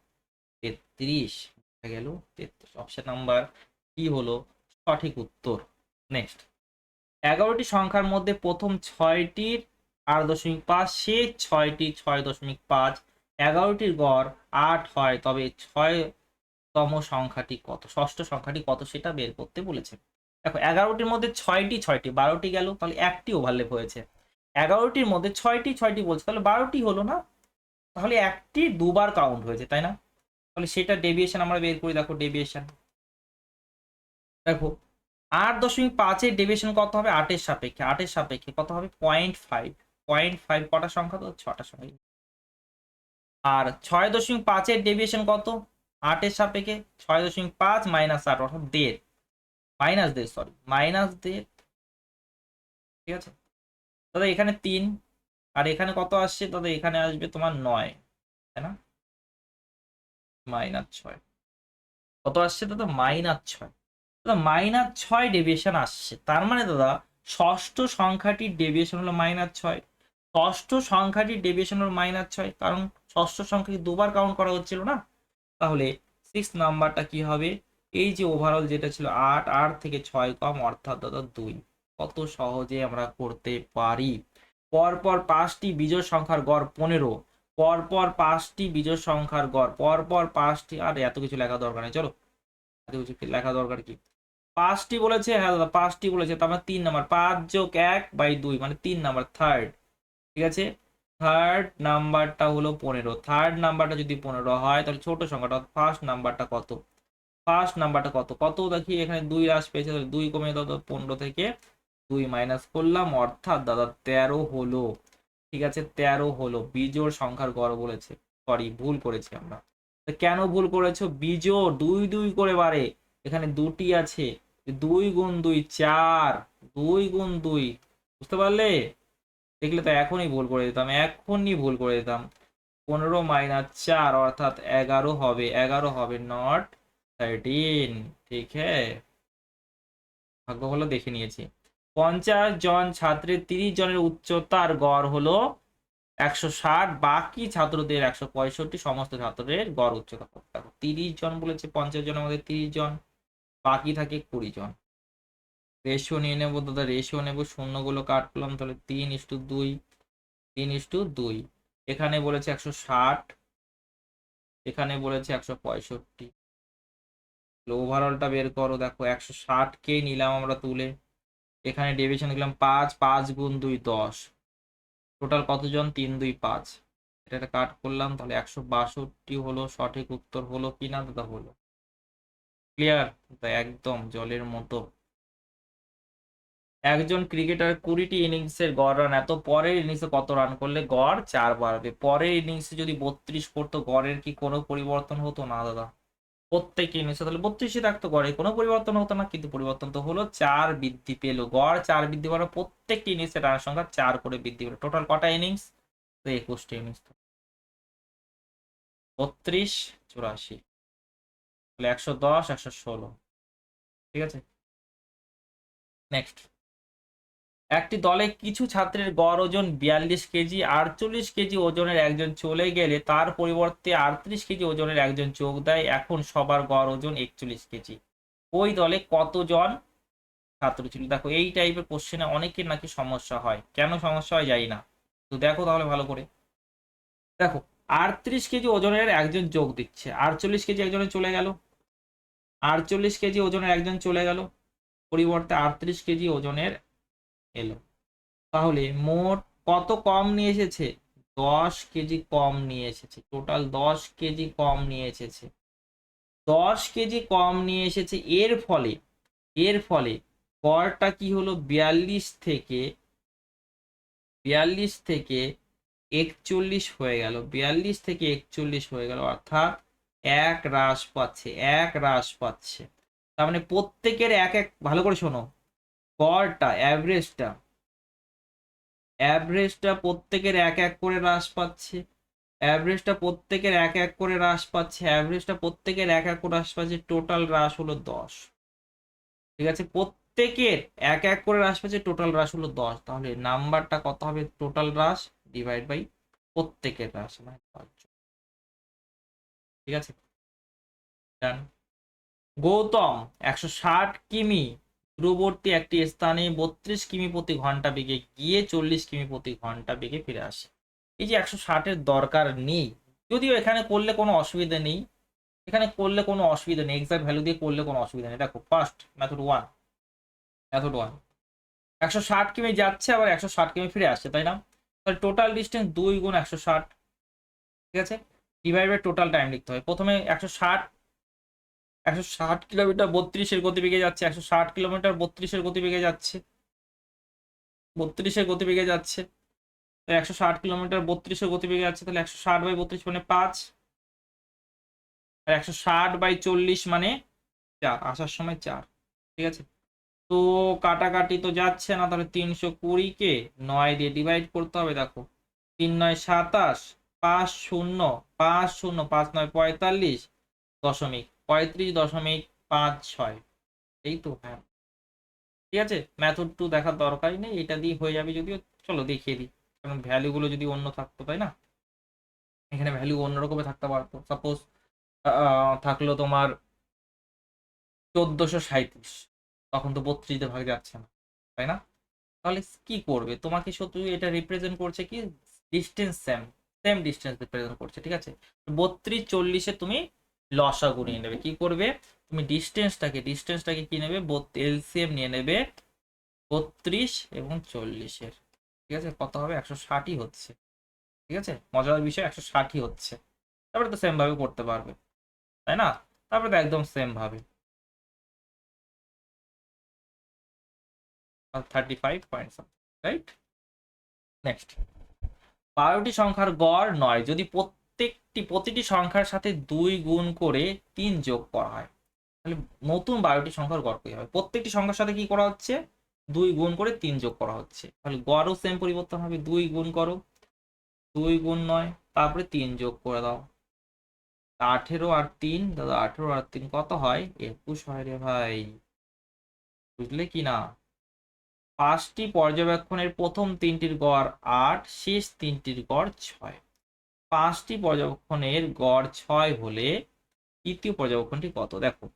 33 হয়ে গেল, 33। অপশন নাম্বার কি হলো সঠিক উত্তর। নেক্সট, 11টি সংখ্যার মধ্যে প্রথম 6টির 8.5, শেষ 6টি 6.5, 11টির গড় 8 হয়, তবে 6তম সংখ্যাটি কত? ষষ্ঠ সংখ্যাটি কত সেটা বের করতে বলেছে। দেখো 11টির মধ্যে 6টি 12টি গেল, তাহলে একটি ওভারল্যাপ হয়েছে। 11টির মধ্যে 6টি বলছে, তাহলে 12টি হলো না, তাহলে একটি দুবার কাউন্ট হয়েছে, তাই না? তাহলে সেটা ডেভিয়েশন আমরা বের করি। দেখো ডেভিয়েশন, দেখো 8.5-এর ডেভিয়েশন কত হবে? 8-এর সাপেক্ষে, 8-এর সাপেক্ষে কত হবে? 0.5, 0.5 কটা সংখ্যা? তো 6টা সংখ্যা। আর 6.5-এর ডেভিয়েশন কত? 8-এর সাপেক্ষে 6.5 - 8 অর্থাৎ 1.5, -1.5, সরি -1.5। ঠিক আছে দাদা, এখানে 3, আর এখানে কত আসছে দাদা? এখানে আসবে তোমার 9, তাই না? -6 কত আসছে দাদা? -6। দাদা -6 ডেভিয়েশন আসছে, তার মানে দাদা ষষ্ঠ সংখ্যাটির ডেভিয়েশন হলো -6, ষষ্ঠ সংখ্যাটির ডেভিয়েশন হলো -6, কারণ ষষ্ঠ সংখ্যাকে দুবার কাউন্ট করা হচ্ছিল না। তাহলে 6 নাম্বারটা কি হবে? এই যে ওভারঅল যেটা ছিল 8, 8 থেকে 6 কম অর্থাৎ দাদা 2। কত সহজে আমরা করতে পারি। পরপর 5টি বিজোড় সংখ্যার গড় 15, পরপর 5টি বিজোড় সংখ্যার গড়, পরপর 5টি, আর এত কিছু লেখা দরকার নেই, চলো এত কিছু লেখা দরকার কি? 5টি বলেছে, হ্যাঁ দাদা 5টি বলেছে, তার মানে 3 নাম্বার, 5 যোগ 1/2 মানে 3 নাম্বার, থার্ড। ঠিক আছে, থার্ড নাম্বারটা হলো 15, থার্ড নাম্বারটা যদি 15 হয় তাহলে ছোট সংখ্যাটা ফার্স্ট নাম্বারটা কত? ফার্স্ট নাম্বারটা কত? কত দেখি, এখানে 2 হ্রাস পেয়েছে, তাহলে 2 কমে দাও 15 থেকে 2 মাইনাস করলাম, অর্থাৎ দাদা 13 হলো। ঠিক আছে, 13 হলো। বিজোড় সংখ্যার গড় বলেছে, সরি ভুল করেছি আমরা। কেন ভুল করেছো? বিজোড় 2 2 করে বাড়ে, এখানে দুটি আছে, 2 গুণ 2 4, 2 গুণ 2, বুঝতে পারলে? দেখলে তো এখনই ভুল করে দিতাম, এখনই ভুল করে দিতাম। 15 মাইনাস 4 অর্থাৎ 11 হবে, 11 হবে, নট 13। ঠিক হ্যাঁ, ভাগ্য ভালো দেখে নিয়েছি। 50 জন ছাত্রের 30 জনের উচ্চতার গড় হলো 160, বাকি ছাত্রদের 165, সমস্ত ছাত্রদের গড় উচ্চতা কত? দেখো 30 জন বলেছে, 50 জনের মধ্যে 30 জন, বাকি থাকে 20 জন। রেশিও নিয়ে নেবো দাদা, রেশিও নেবো, শূন্যগুলো কাট করলাম, তাহলে 3:2, 3:2। এখানে বলেছে 160, এখানে বলেছে 165। ওভারঅলটা বের করো, দেখো 160 কে নিলাম আমরা তুলে, এখানে ডেভিশন লিখলাম 5, 5 গুণ 2 10, টোটাল কতজন? 3 2 5। এটা কাট করলাম, তাহলে 162 হলো। সঠিক উত্তর হলো কি না দাদা? হলো। ক্লিয়ার? একদম জলের মতো। একজন ক্রিকেটার 20টি ইনিংসের গড় রান এত, পরের ইনিংসে কত রান করলে গড় 4 বাড়বে? পরের ইনিংসে যদি 32 করতো, গড়ের কি কোনো পরিবর্তন হতো না দাদা? প্রত্যেক ইনিংসে তাহলে 32ই থাকতো, গড়ে কোনো পরিবর্তন হতো না, কিন্তু পরিবর্তন তো হলো, 4 বৃদ্ধি পেলো, গড় 4 বৃদ্ধি পাওয়ার প্রত্যেকটি ইনিংসে রানের সংখ্যা 4 করে বৃদ্ধি পেলো। টোটাল কটা ইনিংস? 21টি ইনিংস। 32 84, তাহলে 110 116। ঠিক আছে, নেক্সট। একটি দলে কিছু ছাত্রের গড় ওজন 42 কেজি, 48 কেজি ওজনের একজন চলে গেলে তার পরিবর্তে 38 কেজি ওজনের একজন যোগ দেয়, এখন সবার গড় ওজন 41 কেজি। ওই দলে কতজন ছাত্র ছিল? দেখো এই টাইপের কোশ্চেনে অনেকের নাকি সমস্যা হয়, কেন সমস্যা হয় জানি না, তো দেখো তাহলে ভালো করে। দেখো 38 কেজি ওজনের একজন যোগ দিচ্ছে, 48 কেজি একজনের চলে গেল, 48 কেজি ওজনের একজন চলে গেল, পরিবর্তে 38 কেজি ওজনের এলো, তাহলে মোট কত কম নিয়ে এসেছে? 10 কেজি কম নিয়ে এসেছে, টোটাল 10 কেজি কম নিয়ে এসেছে, 10 কেজি কম নিয়ে এসেছে। এর ফলে গড়টা কি হলো? 42 থেকে 41 হয়ে গেল, 42 থেকে 41 হয়ে গেল, অর্থাৎ এক হ্রাস পাচ্ছে, এক হ্রাস পাচ্ছে। তার মানে প্রত্যেকের এক এক, ভালো করে শোনো, গড়টা অ্যাভারেজটা প্রত্যেকের এক এক করে হ্রাস পাচ্ছে, অ্যাভারেজটা প্রত্যেকের এক এক করে হ্রাস পাচ্ছে, অ্যাভারেজটা প্রত্যেকের এক এক করে হ্রাস পাচ্ছে, টোটাল হ্রাস হলো 10। ঠিক আছে, প্রত্যেকের এক এক করে হ্রাস পাচ্ছে, টোটাল হ্রাস হলো 10, তাহলে নাম্বারটা কত হবে? টোটাল হ্রাস ডিভাইড বাই প্রত্যেকের হ্রাস, মানে 10। ঠিক আছে, ডান। গৌতম 160 কিমি দূরবর্তী একটি স্থানে 32 কিমি প্রতি ঘন্টা বেগে গিয়ে 40 কিমি প্রতি ঘন্টা বেগে ফিরে আসে। এই যে 160-এর দরকার নেই, যদিও এখানে করলে কোনো অসুবিধা নেই, এখানে করলে কোনো অসুবিধা নেই, এক্সাক্ট ভ্যালু দিয়ে করলে কোনো অসুবিধা নেই। দেখো ফার্স্ট মেথড ওয়ান 160 কিমি যাচ্ছে, আবার 160 কিমি ফিরে আসছে, তাই না? তাহলে টোটাল ডিস্টেন্স 2 গুণ 160। ঠিক আছে, ডিভাইড বাই টোটাল টাইম লিখতে হবে। প্রথমে 160 কিলোমিটার 32-এর গতিবেগে যাচ্ছে, 160 কিলোমিটার 32-এর গতিবেগে যাচ্ছে, 32-এর গতিবেগে যাচ্ছে, 160 কিলোমিটার 32-এর গতিবেগে যাচ্ছে, তাহলে 160 বাই 32 মানে 5, আর 160 বাই 40 মানে 4, আসার সময় 4। ঠিক আছে, তো কাটাকাটি তো যাচ্ছে না, তাহলে 320-কে 9 দিয়ে ডিভাইড করতে হবে। দেখো 3 9 27, 5 0 5 0 5 9 45 দশমিক 35.56। এই তো, হ্যাঁ ঠিক আছে। মেথড 2 দেখার দরকারই নেই, এটা দিয়ে হয়ে যাবে যদিও, চলো দেখিয়ে দিই, কারণ ভ্যালুগুলো যদি অন্য থাকতো, তাই না? এখানে ভ্যালু অন্যরকমের থাকতে পারতো, সাপোজ থাকলো তোমার 1437, তখন তো 32 দিয়ে ভাগ যাচ্ছে না, তাই না? তাহলে কি করবে? তোমাকে শুধু এটা রিপ্রেজেন্ট করছে কি, distance same, same distance represent করছে। ঠিক আছে, 32 40-এ তুমি লসাগু নিয়ে নেবে। কি করবে? তুমি ডিস্টেন্সটাকে কি নেবে? এলসিএম নিয়ে নেবে 32 এবং 40-এর। ঠিক আছে, কত হবে? 160-ই হচ্ছে। ঠিক আছে, মজার বিষয় 160-ই হচ্ছে। তারপরে তো সেম ভাবে করতে পারবে, তাই না? তারপরে তো একদম সেম ভাবে 35 পয়েন্ট, রাইট? নেক্সট, 12টি সংখ্যার গড় 9 যদি প্রতিটি সংখ্যার সাথে 2 গুণ করে 3 যোগ করা হয়, তাহলে নতুন 12টি সংখ্যার গড় কি হবে? প্রত্যেকটি সংখ্যার সাথে কি করা হচ্ছে? 2 গুণ করে 3 যোগ করা হচ্ছে, তাহলে গড়ও সেম পরিবর্তন হবে। 2 গুণ করো, 2 গুণ 9, তারপরে 3 যোগ করে দাও। 18 আর 3 দাদা, 18 আর 3 কত হয়? 21 হয় রে ভাই, বুঝলে কি না? 5টি পর্যবেক্ষণের প্রথম 3টির গড় 8, শেষ 3টির গড় 6। 5টি পর্যবেক্ষণের গড় 6 হলে তৃতীয় পর্যবেক্ষণটি কত? দেখো,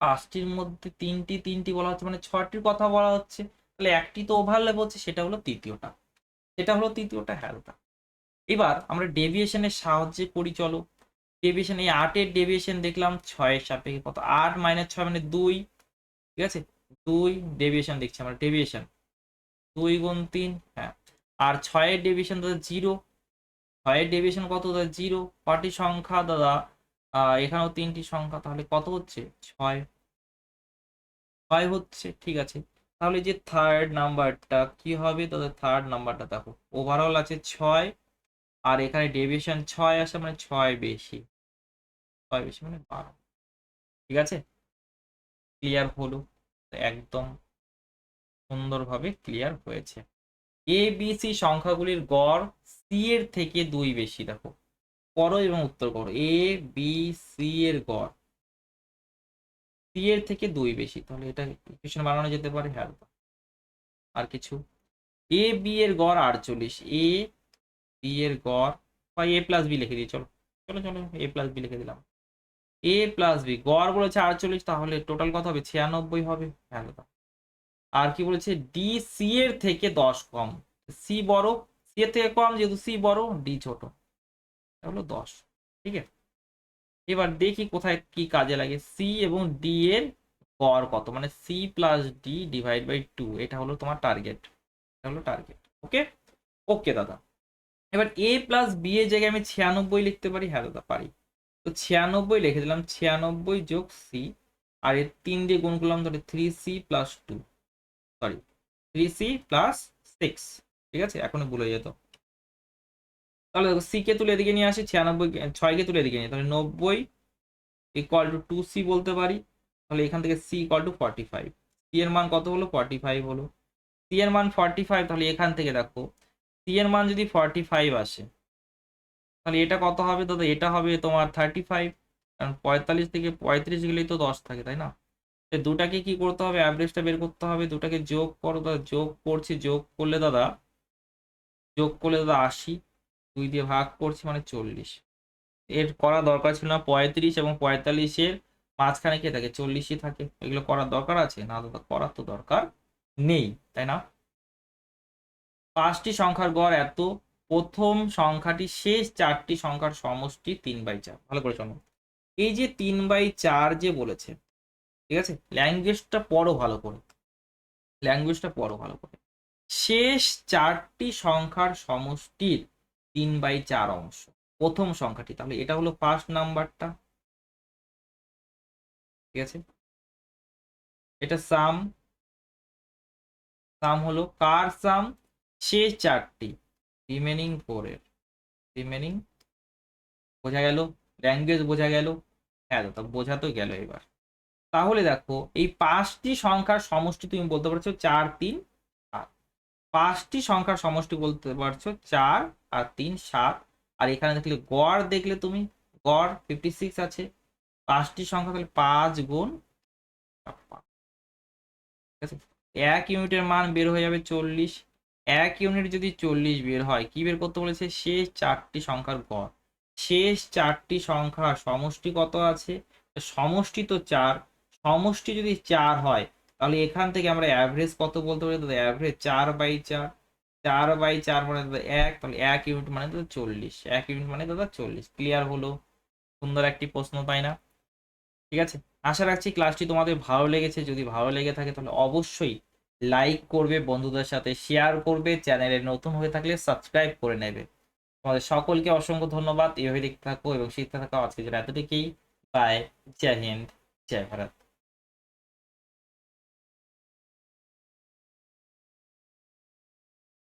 5টির মধ্যে 3টি বলা হচ্ছে, মানে 6টির কথা বলা হচ্ছে, তাহলে একটি তো ওভারল্যাপ হচ্ছে, সেটা হলো তৃতীয়টা। হ্যাঁ দাদা। এবার আমরা ডেভিয়েশনের সাহায্যে করি, চলো। ডেভিয়েশন, এই 8-এর ডেভিয়েশন দেখলাম 6-এর সাপেক্ষে কত? 8 - 6 মানে 2, ঠিক আছে? 2 ডেভিয়েশন দেখছি আমরা, ডেভিয়েশন 2 গুণ 3, হ্যাঁ। আর 6-এর ডেভিয়েশন দাদা 0, 6-এর ডেভিয়েশন কত দাদা? 0। কটি সংখ্যা দাদা? এখানেও 3টি সংখ্যা, তাহলে কত হচ্ছে? 6 হচ্ছে, ঠিক আছে। তাহলে যে থার্ড নাম্বারটা কি হবে দাদা? থার্ড নাম্বারটা দেখো, ওভারঅল আছে 6, আর এখানে ডেভিয়েশন 6 আসে, মানে 6 বেশি, 6 বেশি মানে 12, ঠিক আছে? ক্লিয়ার হলো? একদম সুন্দরভাবে ক্লিয়ার হয়েছে। এ বি সি সংখ্যাগুলির গড় সি এর থেকে 2 বেশি, দেখো করো এবং উত্তর করো। এ বি সি এর গড় সি এর থেকে 2 বেশি, তাহলে এটা ইকুয়েশন বানানো যেতে পারে। হ্যাঁ, আর কিছু? এ বি এর গড় 48, এ বি এর গড়, বা এ প্লাস বি লিখে দিই, চলো চলো চলো, এ প্লাস বি লিখে দিলাম। এ প্লাস বি গড় বলেছে 48, তাহলে টোটাল কত হবে? 96 হবে। হ্যাঁ দাদা। আর কি বলেছে? ডি সি এর থেকে 10 কম, সি বড়, সি এর থেকে কম, যেহেতু সি বড়, ডি ছোট, হলো 10, ঠিক আছে? এবার দেখি কোথায় কি কাজে লাগে। সি এবং ডি এর গড় কত, মানে C plus D divide by 2, এটা হলো তোমার টার্গেট, এটা হলো টার্গেট। ওকে, ওকে দাদা। এবার এ প্লাস বি এর জায়গায় আমি 96 লিখতে পারি। হ্যাঁ দাদা পারি। তো 96 লিখে দিলাম, 96 যোগ সি, আর এর 3 দিয়ে গুণ করলাম, তাহলে 3c plus 2, sorry 3c plus 6, ঠিক আছে? এখনো ভুলে যেত। তাহলে দেখো, সি কে তুলে এদিকে নিয়ে আসি, 6 কে তুলে এদিকে নিয়ে, তাহলে 90 ইকুয়াল টু 2c বলতে পারি। তাহলে এখান থেকে c ইকুয়াল টু 45, সি এর মান কত হলো? 45 হলো। সি এর মান 45, তাহলে এখান থেকে দেখো, সি এর মান যদি 45 আসে, তাহলে এটা কত হবে দাদা? এটা হবে তোমার 35, কারণ 45 থেকে 35 গেলেই তো 10 থাকে, তাই না? দুটাকে কি করতে হবে? অ্যাভারেজটা বের করতে হবে, দুটাকে যোগ করো দাদা। যোগ করছি, যোগ করলে দাদা 80, 2 দিয়ে ভাগ করছি মানে 40। এর করা দরকার ছিল না, 35 এবং 45-এর মাঝখানে কে থাকে? 40ই থাকে। এগুলো করার দরকার আছে না দাদা? করার তো দরকার নেই, তাই না? 5টি সংখ্যার গড় এত, প্রথম সংখ্যাটি শেষ 4টি সংখ্যার সমষ্টি 3/4। ভালো করে শোনো, এই যে 3/4 যে বলেছে, ঠিক আছে? ল্যাঙ্গুয়েজটা পড়ো ভালো করে, শেষ 4টি সংখ্যার সমষ্টির 3/4 অংশ প্রথম সংখ্যাটি, তাহলে এটা হলো ফার্স্ট নাম্বারটা, ঠিক আছে? এটা সাম হলো কার সাম? শেষ 4টি, রিমেনিং 4 এর, রিমেনিং, বোঝা গেল? ল্যাঙ্গুয়েজ বোঝা গেল? হ্যাঁ দাদা, বোঝা তো গেল। এবার তাহলে দেখো, এই 5টি সংখ্যার সমষ্টি তুমি বলতে পারছো 4, 3, 7। 5টি সংখ্যার সমষ্টি বলতে পারছো 4 আর 3, 7। আর এখানে দেখলে গড়, দেখলে তুমি গড় 56 আছে। 5টি সংখ্যা, তাহলে 5 গুণ 5, ঠিক আছে? 1 ইউনিটের মান বের হয়ে যাবে 40। 1 ইউনিট যদি 40 বের হয়, কি বের করতে বলেছে? শেষ 4টি সংখ্যার গড়। শেষ 4টি সংখ্যার সমষ্টি কত আছে? সমষ্টি তো 4, সমষ্টি যদি 4 হয়, তাহলে এখান থেকে আমরা অ্যাভারেজ কত বলতে পারি দাদা? অ্যাভারেজ 4/4, 4/4 মানে দাদা 1, তাহলে 1 ইউনিট মানে দাদা 40, 1 ইউনিট মানে দাদা 40। ক্লিয়ার হলো? সুন্দর একটি প্রশ্ন, তাই না? ঠিক আছে, আশা রাখছি ক্লাসটি তোমাদের ভালো লেগেছে। যদি ভালো লেগে থাকে তাহলে অবশ্যই লাইক করবে, বন্ধুদের সাথে শেয়ার করবে, চ্যানেলে নতুন হয়ে থাকলে সাবস্ক্রাইব করে নেবে। তোমাদের সকলকে অসংখ্য ধন্যবাদ। এভাবে দেখতে থাকো এবং শিখতে থাকো। আজকে জন্য এতটুকুই। বাই। জয় হিন্দ, জয় ভারত।